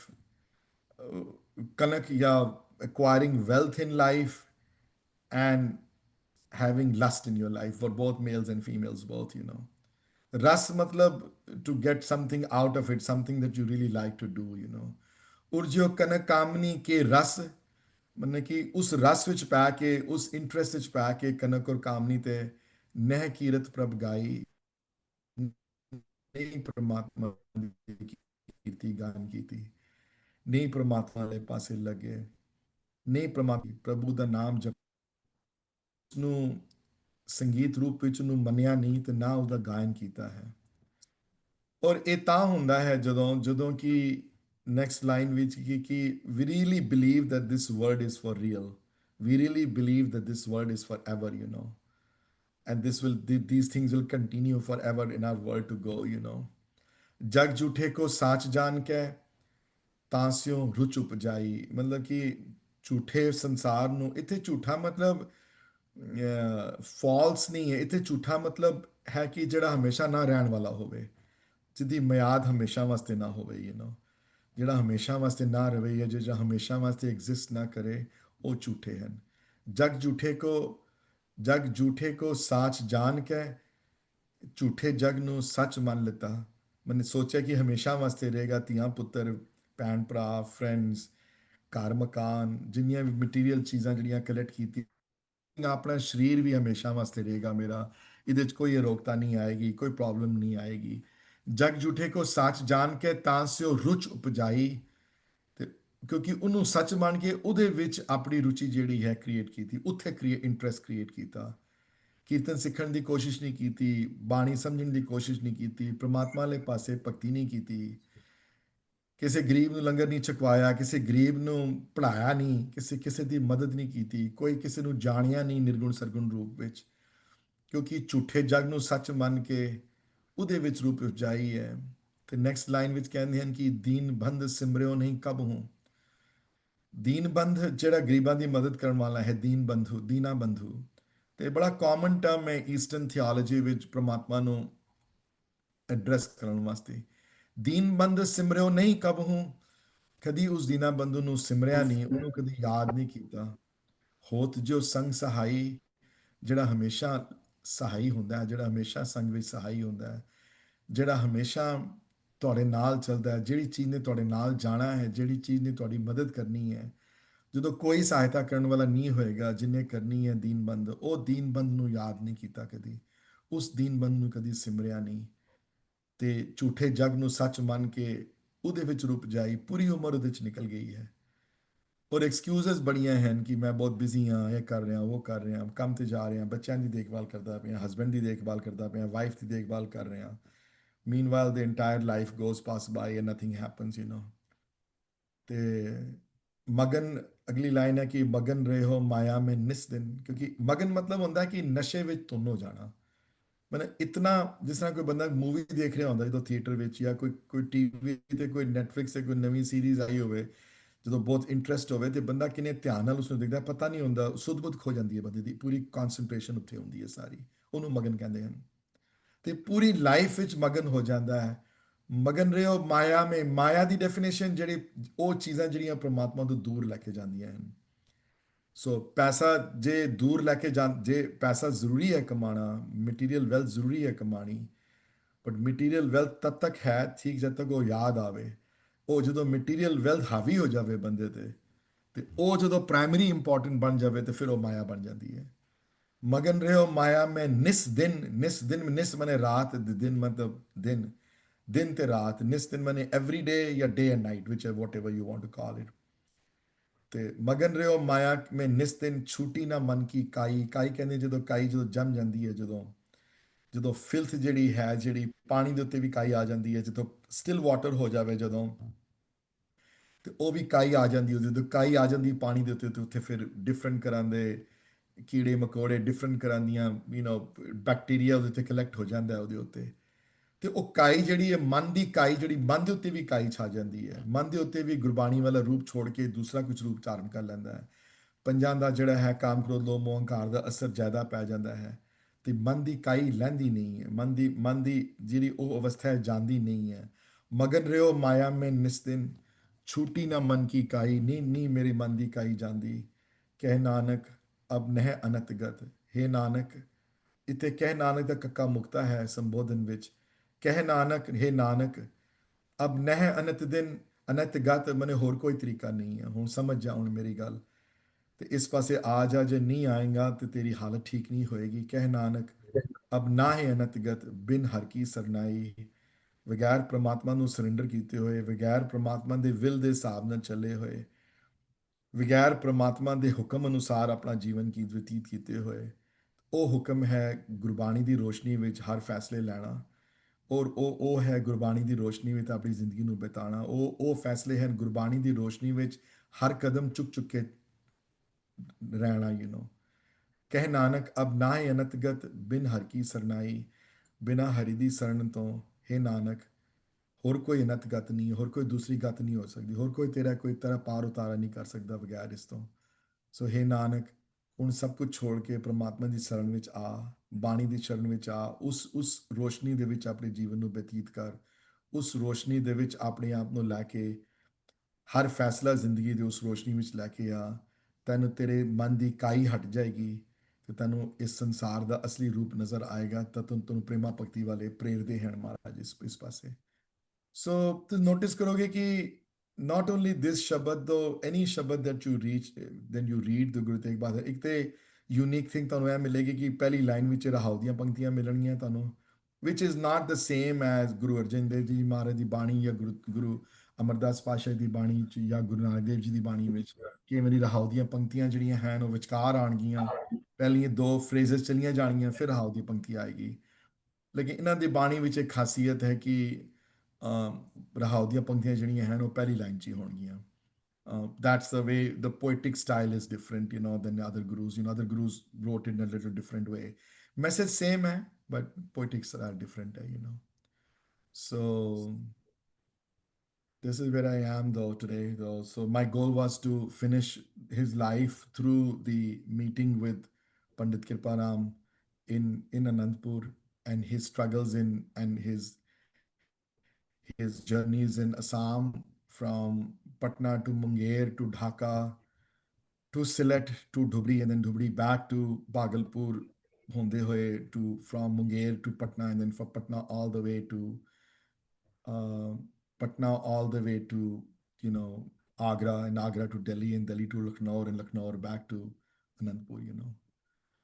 kanak ya acquiring wealth in life, and having lust in your life, for both males and females both, ras matlab to get something out of it, something that you really like to do, ਉਰਜੋ ਕਨਕ ਕਾਮਨੀ ਕੇ ਰਸ, ਮਤਲਬ ਕਿ ਉਸ ਰਸ ਵਿੱਚ ਪੈ ਕੇ, ਉਸ ਇੰਟਰਸਟ ਵਿੱਚ ਪੈ ਕੇ ਕਨਕ ਔਰ ਕਾਮਨੀ ਤੇ ਨਹਿ ਕੀਰਤ ਪ੍ਰਭ ਗਾਈ, ਨਹੀਂ ਪ੍ਰਮਾਤਮਾ ਦੀ ਕੀਤੀ ਗਾਨ ਕੀਤੀ, ਨਹੀਂ ਪ੍ਰਮਾਤਮਾ ਵਾਲੇ ਪਾਸੇ ਲੱਗੇ, ਨਹੀਂ ਪ੍ਰਮਾਤਮਾ ਪ੍ਰਭੂ ਦਾ ਨਾਮ ਜਪ ਨੂੰ ਸੰਗੀਤ ਰੂਪ ਵਿੱਚ ਨੂੰ ਮੰਨਿਆ ਨਹੀਂ ਤੇ ਨਾ ਉਹਦਾ ਗਾਇਨ ਕੀਤਾ ਹੈ। ਔਰ ਇਹ ਤਾਂ ਹੁੰਦਾ ਹੈ ਜਦੋਂ ਜਦੋਂ ਕਿ ਨੈਕਸਟ ਲਾਈਨ ਵਿੱਚ ਕਿ we really believe that this word is for real, we really believe that this word is forever, and these things will continue forever in our world to go, ਜਗ ਝੂਠੇ ਕੋ ਸਾਚ ਜਾਣ ਕੇ ਤਾਂ ਸਿਓ ਰੁਚ ਉਪਜਾਈ, ਮਤਲਬ ਕਿ ਝੂਠੇ ਸੰਸਾਰ ਨੂੰ, ਇੱਥੇ ਝੂਠਾ ਮਤਲਬ ਫਾਲਸ ਨਹੀਂ ਹੈ, ਇੱਥੇ ਝੂਠਾ ਮਤਲਬ ਹੈ ਕਿ ਜਿਹੜਾ ਹਮੇਸ਼ਾ ਨਾ ਰਹਿਣ ਵਾਲਾ ਹੋਵੇ, ਜਿਹਦੀ ਮਿਆਦ ਹਮੇਸ਼ਾ ਵਾਸਤੇ ਨਾ ਹੋਵੇ, ਜਿਹੜਾ ਹਮੇਸ਼ਾ ਵਾਸਤੇ ਨਾ ਰਵੇ ਜਾਂ ਜਿਹੜਾ ਹਮੇਸ਼ਾ ਵਾਸਤੇ ਐਗਜ਼ਿਸਟ ਨਾ ਕਰੇ, ਉਹ ਝੂਠੇ ਹਨ। ਜਗ ਝੂਠੇ ਕੋ ਸਾਚ ਜਾਣ ਕੇ, ਝੂਠੇ ਜਗ ਨੂੰ ਸੱਚ ਮੰਨ ਲਿੱਤਾ, ਮੈਨੇ ਸੋਚਿਆ ਕਿ ਹਮੇਸ਼ਾ ਵਾਸਤੇ ਰਹੇਗਾ, ਧੀਆਂ ਪੁੱਤਰ ਭੈਣ ਭਰਾ ਫਰੈਂਡਸ ਘਰ ਮਕਾਨ ਜਿੰਨੀਆਂ ਵੀ ਮਟੀਰੀਅਲ ਚੀਜ਼ਾਂ ਜਿਹੜੀਆਂ ਕਲੈਕਟ ਕੀਤੀ, ਆਪਣਾ ਸਰੀਰ ਵੀ ਹਮੇਸ਼ਾ ਵਾਸਤੇ ਰਹੇਗਾ ਮੇਰਾ, ਇਹਦੇ 'ਚ ਕੋਈ ਅਰੋਗਤਾ ਨਹੀਂ ਆਏਗੀ, ਕੋਈ ਪ੍ਰੋਬਲਮ ਨਹੀਂ ਆਏਗੀ। ਜਗ ਝੂਠੇ ਕੋ ਸੱਚ ਜਾਣ ਕੇ ਤਾਂ ਸਿਓ ਰੁਚ ਉਪਜਾਈ, ਤੇ ਕਿਉਂਕਿ ਉਹਨੂੰ ਸੱਚ ਮੰਨ ਕੇ ਉਹਦੇ ਵਿੱਚ ਆਪਣੀ ਰੁਚੀ ਜਿਹੜੀ ਹੈ ਕ੍ਰੀਏਟ ਕੀਤੀ, ਉੱਥੇ ਇੰਟਰਸਟ ਕ੍ਰੀਏਟ ਕੀਤਾ। ਕੀਰਤਨ ਸਿੱਖਣ ਦੀ ਕੋਸ਼ਿਸ਼ ਨਹੀਂ ਕੀਤੀ, ਬਾਣੀ ਸਮਝਣ ਦੀ ਕੋਸ਼ਿਸ਼ ਨਹੀਂ ਕੀਤੀ, ਪ੍ਰਮਾਤਮਾ ਵਾਲੇ ਪਾਸੇ ਭਗਤੀ ਨਹੀਂ ਕੀਤੀ, ਕਿਸੇ ਗਰੀਬ ਨੂੰ ਲੰਗਰ ਨਹੀਂ ਛਕਵਾਇਆ, ਕਿਸੇ ਗਰੀਬ ਨੂੰ ਪੜ੍ਹਾਇਆ ਨਹੀਂ, ਕਿਸੇ ਦੀ ਮਦਦ ਨਹੀਂ ਕੀਤੀ, ਕੋਈ ਕਿਸੇ ਨੂੰ ਜਾਣਿਆ ਨਹੀਂ ਨਿਰਗੁਣ ਸਰਗੁਣ ਰੂਪ ਵਿੱਚ, ਕਿਉਂਕਿ ਝੂਠੇ ਜਗ ਨੂੰ ਸੱਚ ਮੰਨ ਕੇ ਉਹਦੇ ਵਿੱਚ ਰੂਪ ਉਪਜਾਈ ਹੈ। ਤੇ ਨੈਕਸਟ ਲਾਈਨ ਵਿੱਚ ਕਹਿੰਦੇ ਹਨ ਕਿ ਦੀਨ ਬੰਧ ਸਿਮਰਿਓ ਨਹੀਂ ਕਬ ਹੂੰ, ਦੀਨ ਬੰਧ ਜਿਹੜਾ ਗਰੀਬਾਂ ਦੀ ਮਦਦ ਕਰਨ ਵਾਲਾ ਹੈ, ਦੀਨ ਬੰਧੂ, ਦੀਨਾ ਬੰਧੂ, ਤੇ ਬੜਾ ਕਾਮਨ ਟਰਮ ਹੈ ਈਸਟਰਨ ਥਿਓਲੋਜੀ ਵਿੱਚ ਪ੍ਰਮਾਤਮਾ ਨੂੰ ਐਡਰੈਸ ਕਰਨ ਵਾਸਤੇ। ਦੀਨ ਬੰਧ ਸਿਮਰਿਓ ਨਹੀਂ ਕਬ ਹੂੰ, ਕਦੀ ਉਸ ਦੀਨਾ ਬੰਧੂ ਨੂੰ ਸਿਮਰਿਆ ਨਹੀਂ, ਉਹਨੂੰ ਕਦੀ ਯਾਦ ਨਹੀਂ ਕੀਤਾ। ਹੋਤ ਜੋ ਸੰਗ ਸਹਾਈ, ਜਿਹੜਾ ਹਮੇਸ਼ਾ ਸਹਾਈ ਹੁੰਦਾ ਹੈ, ਜਿਹੜਾ ਹਮੇਸ਼ਾ ਸੰਗ ਵਿੱਚ ਸਹਾਈ ਹੁੰਦਾ ਹੈ, ਜਿਹੜਾ ਹਮੇਸ਼ਾ ਤੁਹਾਡੇ ਨਾਲ ਚੱਲਦਾ ਹੈ, ਜਿਹੜੀ ਚੀਜ਼ ਨੇ ਤੁਹਾਡੇ ਨਾਲ ਜਾਣਾ ਹੈ, ਜਿਹੜੀ ਚੀਜ਼ ਨੇ ਤੁਹਾਡੀ ਮਦਦ ਕਰਨੀ ਹੈ, ਜਦੋਂ ਕੋਈ ਸਹਾਇਤਾ ਕਰਨ ਵਾਲਾ ਨਹੀਂ ਹੋਏਗਾ ਜਿਹਨੇ ਕਰਨੀ ਹੈ ਦੀਨਬੰਦ, ਉਹ ਦੀਨਬੰਦ ਨੂੰ ਯਾਦ ਨਹੀਂ ਕੀਤਾ ਕਦੀ, ਉਸ ਦੀਨਬੰਦ ਨੂੰ ਕਦੀ ਸਿਮਰਿਆ ਨਹੀਂ, ਤੇ ਝੂਠੇ ਜਗ ਨੂੰ ਸੱਚ ਮੰਨ ਕੇ ਉਹਦੇ ਵਿੱਚ ਰੁਪ ਜਾਈ, ਪੂਰੀ ਉਮਰ ਉਹਦੇ ਵਿੱਚ ਨਿਕਲ ਗਈ ਹੈ। ਔਰ ਐਕਸਕਿਊਜ਼ਸ ਬੜੀਆਂ ਹਨ ਕਿ ਮੈਂ ਬਹੁਤ ਬਿਜ਼ੀ ਹਾਂ, ਇਹ ਕਰ ਰਿਹਾ ਉਹ ਕਰ ਰਿਹਾ, ਕੰਮ ਤੇ ਜਾ ਰਿਹਾ, ਬੱਚਿਆਂ ਦੀ ਦੇਖਭਾਲ ਕਰਦਾ ਪਿਆ, ਹਸਬੈਂਡ ਦੀ ਦੇਖਭਾਲ ਕਰਦਾ ਪਿਆ, ਵਾਈਫ ਦੀ ਦੇਖਭਾਲ ਕਰ ਰਿਹਾ। Meanwhile, the entire life goes past by and nothing happens, ਤੇ ਮਗਨ ਅਗਲੀ ਲਾਈਨ ਹੈ ਕਿ ਮਗਨ ਰਹੇ ਹੋ ਮਾਇਆ ਮੇ ਨਿਸ ਦਿਨ, ਕਿਉਂਕਿ ਮਗਨ ਮਤਲਬ ਹੁੰਦਾ ਕਿ ਨਸ਼ੇ ਵਿੱਚ ਧੁੰਨ ਹੋ ਜਾਣਾ, ਮਤਲਬ ਇਤਨਾ, ਜਿਸ ਤਰ੍ਹਾਂ ਕੋਈ ਬੰਦਾ ਮੂਵੀ ਦੇਖ ਰਿਹਾ ਹੁੰਦਾ ਜਦੋਂ ਥੀਏਟਰ ਵਿੱਚ, ਜਾਂ ਕੋਈ ਕੋਈ ਟੀਵੀ ਤੇ ਕੋਈ ਨੈਟਫਲਿਕਸ ਤੇ ਕੋਈ ਨਵੀਂ ਸੀਰੀਜ਼ ਆਈ ਹੋਵੇ, ਜਦੋਂ ਬਹੁਤ ਇੰਟਰਸਟ ਹੋਵੇ ਤੇ ਬੰਦਾ ਕਿੰਨੇ ਧਿਆਨ ਨਾਲ ਉਸਨੂੰ ਦੇਖਦਾ, ਪਤਾ ਨਹੀਂ ਹੁੰਦਾ, ਸੁੱਧ-ਬੁੱਧ ਖੋ ਜਾਂਦੀ ਹੈ ਬੰਦੇ ਦੀ, ਪੂਰੀ ਕਨਸੈਂਟਰੇਸ਼ਨ ਉੱਥੇ ਹੁੰਦੀ ਹੈ ਸਾਰੀ। ਉਹਨੂੰ ਮਗਨ ਕਹਿੰਦੇ ਹਨ। ਤੇ ਪੂਰੀ ਲਾਈਫ ਵਿੱਚ ਮਗਨ ਹੋ ਜਾਂਦਾ ਹੈ। ਮਗਨ ਰਹੋ ਮਾਇਆ ਮੇ, ਮਾਇਆ ਦੀ ਡੈਫੀਨੇਸ਼ਨ ਜਿਹੜੀ, ਉਹ ਚੀਜ਼ਾਂ ਜਿਹੜੀਆਂ ਪ੍ਰਮਾਤਮਾ ਤੋਂ ਦੂਰ ਲੈ ਕੇ ਜਾਂਦੀਆਂ ਹਨ। ਸੋ ਪੈਸਾ ਜੇ ਦੂਰ ਲੈ ਕੇ ਜਾਂ, ਜੇ ਪੈਸਾ ਜ਼ਰੂਰੀ ਹੈ ਕਮਾਣਾ, ਮਟੀਰੀਅਲ ਵੈਲਥ ਜ਼ਰੂਰੀ ਹੈ ਕਮਾਣੀ, ਬਟ ਮਟੀਰੀਅਲ ਵੈਲਥ ਤਦ ਤੱਕ ਹੈ ਠੀਕ ਜਦ ਤੱਕ ਉਹ ਯਾਦ ਆਵੇ। ਉਹ ਜਦੋਂ ਮਟੀਰੀਅਲ ਵੈਲਥ ਹਾਵੀ ਹੋ ਜਾਵੇ ਬੰਦੇ ਤੇ ਉਹ ਜਦੋਂ ਪ੍ਰਾਇਮਰੀ ਇੰਪੋਰਟੈਂਟ ਬਣ ਜਾਵੇ ਤੇ ਫਿਰ ਉਹ ਮਾਇਆ ਬਣ ਜਾਂਦੀ ਹੈ। ਮਗਨ ਰਹੋ ਮਾਇਆ ਮੈਂ ਨਿਸ ਦਿਨ, ਨਿਸ ਦਿਨ, ਨਿਸ ਮਨੇ ਰਾਤ, ਦਿਨ ਮਤਲਬ ਦਿਨ, ਦਿਨ ਤੇ ਰਾਤ, ਨਿਸ ਦਿਨ ਮਨੇ ਐਵਰੀ ਡੇ ਜਾਂ day and night, which whatever you want to call it. ਤੇ ਮਗਨ ਰਿਓ ਮਾਇਆ ਮੈਂ ਨਿਸ ਦਿਨ, ਛੂਟੀ ਨਾ ਮਨ ਕੀ ਕਾਈ, ਕਾਈ ਕਹਿੰਦੇ ਜਦੋਂ ਕਾਈ ਜਦੋਂ ਜੰਮ ਜਾਂਦੀ ਹੈ, ਜਦੋਂ ਜਦੋਂ ਫਿਲਥ ਜਿਹੜੀ ਹੈ, ਜਿਹੜੀ ਪਾਣੀ ਦੇ ਉੱਤੇ ਵੀ ਕਾਈ ਆ ਜਾਂਦੀ ਹੈ, ਜਦੋਂ ਸਟਿਲ ਵਾਟਰ ਹੋ ਜਾਵੇ ਜਦੋਂ, ਤੇ ਉਹ ਵੀ ਕਾਈ ਆ ਜਾਂਦੀ ਹੈ। ਜਦੋਂ ਕਾਈ ਆ ਜਾਂਦੀ ਪਾਣੀ ਦੇ ਉੱਤੇ, ਤੇ ਉੱਥੇ ਫਿਰ ਡਿਫਰੈਂਟ ਤਰ੍ਹਾਂ ਦੇ ਕੀੜੇ ਮਕੌੜੇ, ਡਿਫਰੈਂਟ ਤਰ੍ਹਾਂ ਦੀਆਂ ਬੈਕਟੀਰੀਆ ਉਹਦੇ ਉੱਤੇ ਕਲੈਕਟ ਹੋ ਜਾਂਦਾ ਉਹਦੇ ਉੱਤੇ। ਤੇ ਉਹ ਕਾਈ ਜਿਹੜੀ ਹੈ, ਮਨ ਦੀ ਕਾਈ ਜਿਹੜੀ, ਮਨ ਦੇ ਉੱਤੇ ਵੀ ਕਾਈ ਛਾ ਜਾਂਦੀ ਹੈ, ਮਨ ਦੇ ਉੱਤੇ ਵੀ ਗੁਰਬਾਣੀ ਵਾਲਾ ਰੂਪ ਛੋੜ ਕੇ ਦੂਸਰਾ ਕੁਝ ਰੂਪ ਧਾਰਨ ਕਰ ਲੈਂਦਾ ਹੈ। ਪੰਜਾਂ ਦਾ ਜਿਹੜਾ ਹੈ ਕਾਮ ਕ੍ਰੋਧ ਲੋਭ ਮੋਹ ਹੰਕਾਰ ਦਾ ਅਸਰ ਜ਼ਿਆਦਾ ਪੈ ਜਾਂਦਾ ਹੈ, ਤੇ ਮਨ ਦੀ ਕਾਈ ਲੈਂਦੀ ਨਹੀਂ ਹੈ, ਮਨ ਦੀ ਜਿਹੜੀ ਉਹ ਅਵਸਥਾ ਹੈ ਜਾਂਦੀ ਨਹੀਂ ਹੈ। ਮਗਨ ਰਿਓ ਮਾਇਆ ਮੈਂ ਨਿਸਤਿਨ, ਛੂਟੀ ਨਾ ਮਨ ਕੀ ਕਾਈ, ਨੀ ਨੀ ਮੇਰੇ ਮਨ ਦੀ ਕਾਈ ਜਾਂਦੀ। ਕਹਿ ਨਾਨਕ ਅਬ ਨਹਿ ਅਨਤਗਤ, ਹੇ ਨਾਨਕ, ਇੱਥੇ ਕਹਿ ਨਾਨਕ ਦਾ ਕੱਕਾ ਮੁਕਤਾ ਹੈ ਸੰਬੋਧਨ ਵਿੱਚ। ਕਹਿ ਨਾਨਕ, ਹੇ ਨਾਨਕ, ਅਬ ਨਹਿ ਅਨਤ ਦਿਨ, ਅਨਤਗਤ ਮਨੇ ਹੋਰ ਕੋਈ ਤਰੀਕਾ ਨਹੀਂ ਹੈ। ਹੁਣ ਸਮਝ ਜਾ ਹੁਣ ਮੇਰੀ ਗੱਲ, ਤੇ ਇਸ ਪਾਸੇ ਆ ਜਾ, ਜੇ ਨਹੀਂ ਆਏਗਾ ਤੇ ਤੇਰੀ ਹਾਲਤ ਠੀਕ ਨਹੀਂ ਹੋਏਗੀ। ਕਹਿ ਨਾਨਕ ਅਬ ਨਾ ਹੈ ਅਨਤਗਤ, ਬਿਨ ਹਰ ਕੀ ਸਰਨਾਈ, ਬਗੈਰ ਪ੍ਰਮਾਤਮਾ ਨੂੰ ਸਰੈਂਡਰ ਕੀਤੇ ਹੋਏ, ਬਗੈਰ ਪ੍ਰਮਾਤਮਾ ਦੇ ਵਿਲ ਦੇ ਹਿਸਾਬ ਨਾਲ ਚੱਲੇ ਹੋਏ, ਬਗੈਰ ਪ੍ਰਮਾਤਮਾ ਦੇ ਹੁਕਮ ਅਨੁਸਾਰ ਆਪਣਾ ਜੀਵਨ ਕੀ ਬਤੀਤ ਕੀਤੇ ਹੋਏ, ਉਹ ਹੁਕਮ ਹੈ ਗੁਰਬਾਣੀ ਦੀ ਰੋਸ਼ਨੀ ਵਿੱਚ ਹਰ ਫੈਸਲੇ ਲੈਣਾ। ਔਰ ਉਹ ਹੈ ਗੁਰਬਾਣੀ ਦੀ ਰੋਸ਼ਨੀ ਵਿੱਚ ਆਪਣੀ ਜ਼ਿੰਦਗੀ ਨੂੰ ਬਿਤਾਉਣਾ। ਉਹ ਫੈਸਲੇ ਹਨ ਗੁਰਬਾਣੀ ਦੀ ਰੋਸ਼ਨੀ ਵਿੱਚ ਹਰ ਕਦਮ ਚੁੱਕ ਚੁੱਕ ਕੇ ਰਹਿਣਾ। ਕਹਿ ਨਾਨਕ ਅਬ ਨਾ ਹੈ ਅਨਤਗਤ, ਬਿਨ ਹਰ ਕੀ ਸਰਨਾਈ, ਬਿਨਾ ਹਰੀ ਦੀ ਸ਼ਰਨ ਤੋਂ ਹੈ ਨਾਨਕ ਹੋਰ ਕੋਈ ਅਨਤ ਗਤ ਨਹੀਂ, ਹੋਰ ਕੋਈ ਦੂਸਰੀ ਗਤ ਨਹੀਂ ਹੋ ਸਕਦੀ, ਹੋਰ ਕੋਈ ਤੇਰਾ ਕੋਈ ਤਰ੍ਹਾਂ ਪਾਰ ਉਤਾਰਾ ਨਹੀਂ ਕਰ ਸਕਦਾ ਬਗੈਰ ਇਸ ਤੋਂ। ਸੋ ਹੇ ਨਾਨਕ, ਹੁਣ ਸਭ ਕੁਝ ਛੋੜ ਕੇ ਪ੍ਰਮਾਤਮਾ ਦੀ ਸ਼ਰਨ ਵਿੱਚ ਆ, ਬਾਣੀ ਦੀ ਸ਼ਰਨ ਵਿੱਚ ਆ, ਉਸ ਰੋਸ਼ਨੀ ਦੇ ਵਿੱਚ ਆਪਣੇ ਜੀਵਨ ਨੂੰ ਬਤੀਤ ਕਰ, ਉਸ ਰੋਸ਼ਨੀ ਦੇ ਵਿੱਚ ਆਪਣੇ ਆਪ ਨੂੰ ਲੈ ਕੇ ਹਰ ਫੈਸਲਾ ਜ਼ਿੰਦਗੀ ਦੇ ਉਸ ਰੋਸ਼ਨੀ ਵਿੱਚ ਲੈ ਕੇ ਆ। ਤੈਨੂੰ ਤੇਰੇ ਮਨ ਦੀ ਕਾਈ ਹਟ ਜਾਏਗੀ ਤੇ ਤੈਨੂੰ ਇਸ ਸੰਸਾਰ ਦਾ ਅਸਲੀ ਰੂਪ ਨਜ਼ਰ ਆਏਗਾ, ਤਾਂ ਤੈਨੂੰ ਪ੍ਰੇਮਾ ਭਗਤੀ ਵਾਲੇ ਪ੍ਰੇਰਦੇ ਹਨ ਮਹਾਰਾਜ ਇਸ ਪਾਸੇ। ਸੋ ਤੁਸੀਂ ਨੋਟਿਸ ਕਰੋਗੇ ਕਿ not only this ਸ਼ਬਦ, though any ਸ਼ਬਦ that you reach then you read the Guru Tegh Bahadur, ਇੱਕ ਤੇ ਯੂਨੀਕ ਥਿੰਗ ਤੁਹਾਨੂੰ ਇਹ ਮਿਲੇਗੀ ਕਿ ਪਹਿਲੀ ਲਾਈਨ ਵਿੱਚ ਰਹਾਉ ਦੀਆਂ ਪੰਕਤੀਆਂ ਮਿਲਣਗੀਆਂ ਤੁਹਾਨੂੰ, which is not the same as Guru Arjan Dev ji ਮਹਾਰਾਜ ਦੀ ਬਾਣੀ, ਜਾਂ ਗੁਰੂ ਅਮਰਦਾਸ ਪਾਤਸ਼ਾਹ ਦੀ ਬਾਣੀ ਚ, ਜਾਂ ਗੁਰੂ ਨਾਨਕ ਦੇਵ ਜੀ ਦੀ ਬਾਣੀ ਵਿੱਚ ਕਈ ਵਾਰੀ ਰਹਾਉ ਦੀਆਂ ਪੰਕਤੀਆਂ ਜਿਹੜੀਆਂ ਹਨ ਉਹ ਵਿਚਕਾਰ ਆਉਣਗੀਆਂ, ਪਹਿਲੀਆਂ ਦੋ ਫਰੇਜ਼ਸ ਚਲੀਆਂ ਜਾਣਗੀਆਂ, ਫਿਰ ਰਹਾਉ ਦੀ ਪੰਕਤੀ ਆਏਗੀ। ਲੇਕਿਨ ਇਹਨਾਂ ਦੀ ਬਾਣੀ ਵਿੱਚ ਇੱਕ ਖਾਸੀਅਤ ਹੈ ਕਿ ਰਹਾਉ ਦੀਆਂ ਪੰਕਤੀਆਂ ਜਿਹੜੀਆਂ ਹਨ ਉਹ ਪਹਿਲੀ ਲਾਈਨ 'ਚ ਹੀ ਹੋਣਗੀਆਂ। That's the way the poetic style is different, than other gurus. Other gurus wrote in a little different way. Message same hai, but poetics are different hai. So this is where I am though today though. So my goal was to finish his life through the meeting with Pandit Kirparam in Anandpur, and his struggles in and his journeys in Assam, from Patna to Munger to Dhaka to Sylhet to Dhubri, and then Dhubri back to Bhagalpur, Honde hoye to from Munger to Patna, and then from Patna all the way to uh, Patna all the way to Agra, and Agra to Delhi, and Delhi to Lucknow, and Lucknow back to Anandpur.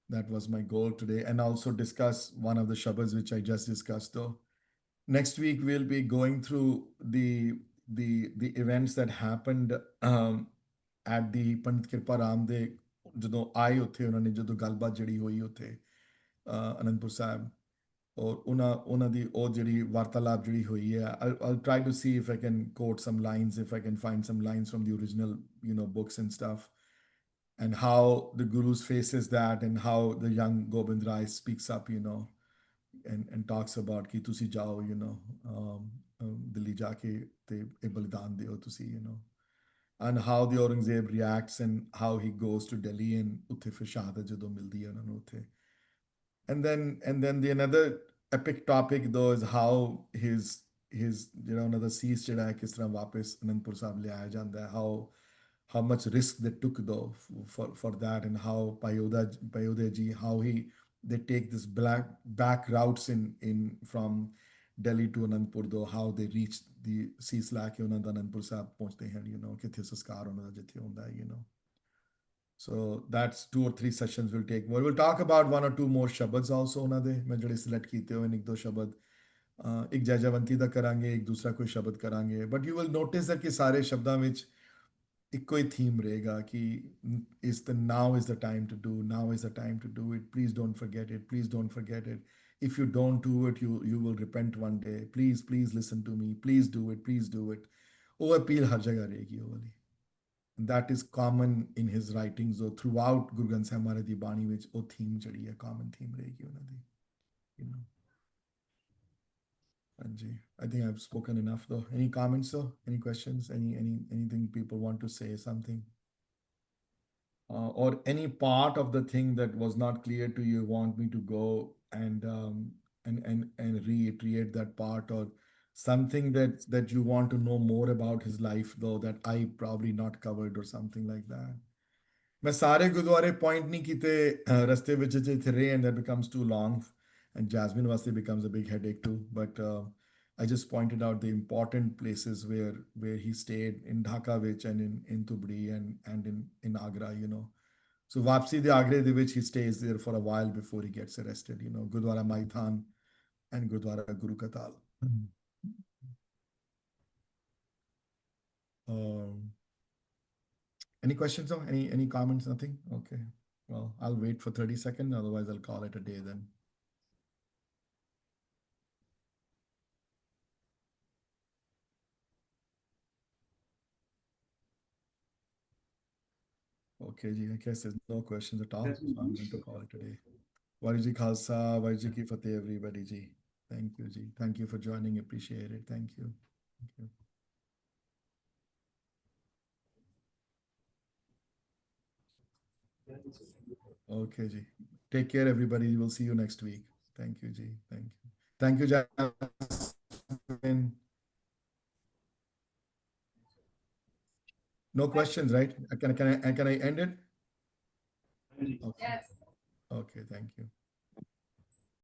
That was my goal today, and also discuss one of the shabads which I just discussed though. Next week we'll be going through the events that happened at the Pandit Kirpa Ram ਦੇ ਜਦੋਂ ਆਏ ਉੱਥੇ, ਉਹਨਾਂ ਨੇ ਜਦੋਂ ਗੱਲਬਾਤ ਜਿਹੜੀ ਹੋਈ ਉੱਥੇ ਅਨੰਦਪੁਰ ਸਾਹਿਬ, ਔਰ ਉਹਨਾਂ ਦੀ ਉਹ ਜਿਹੜੀ ਵਾਰਤਾਲਾਪ ਜਿਹੜੀ ਹੋਈ ਹੈ, I'll try to see if I can quote some lines, if I can find some lines from the original books and stuff, and how the Guru's faces that, and how the young Gobind Rai speaks up, and talks about कि तुसी जाओ, you know, Delhi जाके ते ए बलिदान दियो तुसी, you know, and how the Aurangzeb reacts and how he goes to Delhi and उत्थे फिर शहादत जदों मिलदी है उन्हां नूं उत्थे. And then the another epic topic though is how his you know another cease ਜਿਹੜਾ ਹੈ ਕਿਸ ਤਰ੍ਹਾਂ ਵਾਪਸ ਅਨੰਦਪੁਰ ਸਾਹਿਬ ਲਿਆਇਆ ਜਾਂਦਾ ਹੈ, how much risk they took though for that, and how Payoda ji, how they take this back routes in from Delhi to Anandpur though, how they reach the cease ਲੈ ਕੇ ਉਹਨਾਂ ਦਾ ਅਨੰਦਪੁਰ ਸਾਹਿਬ ਪਹੁੰਚਦੇ ਹਨ, you know, ਕਿੱਥੇ ਸੰਸਕਾਰ ਉਹਨਾਂ ਦਾ ਜਿੱਥੇ ਹੁੰਦਾ ਹੈ, you know. So that's 2 or 3 sessions we'll take more. We'll talk about 1 or 2 more shabads also ਉਹਨਾਂ ਦੇ ਮੈਂ ਜਿਹੜੇ select ਕੀਤੇ ਹੋਏ ਨੇ, ਇੱਕ ਦੋ ਸ਼ਬਦ ਇੱਕ ਜੈਜਵੰਤੀ ਦਾ ਕਰਾਂਗੇ, ਇੱਕ ਦੂਸਰਾ ਕੋਈ ਸ਼ਬਦ ਕਰਾਂਗੇ, but you will notice that ਕਿ ਸਾਰੇ ਸ਼ਬਦਾਂ ਵਿੱਚ ਇੱਕੋ ਹੀ ਥੀਮ ਰਹੇਗਾ ਕਿ now is the time to do, now is the time to do it, please don't forget it, please don't forget it, if you don't do it you will repent one day, please listen to me, please do it, please do it. ਉਹ appeal ਹਰ ਜਗ੍ਹਾ ਰਹੇਗੀ ਉਹ ਵਾਲੀ. That is common in his writings though, throughout Guru Granth Sahib Maharaj ਦੀ ਬਾਣੀ ਵਿੱਚ ਉਹ theme ਜਿਹੜੀ ਹੈ common theme ਰਹੇਗੀ ਉਹਨਾਂ ਦੀ, you know. ਹਾਂਜੀ, I think I've spoken enough though. Any comments though, any questions, anything people want to say, something, or any part of the thing that was not clear to you want me to go and reiterate that part, or something that you want to know more about his life though that I probably not covered or something like that. मैं सारे गुरुद्वारे point नहीं कीते रस्ते विच थे रहे, and that becomes too long, and Jasmine वास्ते becomes a big headache too, but I just pointed out the important places where he stayed in Dhaka which, and in Tubri, and in Agra, you know. So Vapsi the Agra the which he stays there for a while before he gets arrested, you know, Gurdwara Maithan and Gurdwara Guru Katal. um, any questions or any comments? Nothing? Okay. Well, I'll wait for 30 seconds, otherwise I'll call it a day then. Okay, ji, I guess there's no questions at all, so I'm going to call it a day. Waheguru Ji Khalsa, Waheguru Ji Ki Fateh, everybody ji. Thank you, ji. Thank you for joining. Appreciate it. Thank you. Thank you. Okay, ji. Take care, everybody. We'll see you next week. Thank you, ji. Thank you. Thank you, Jasmine. No questions, right? Can I end it? Okay. Okay, thank you.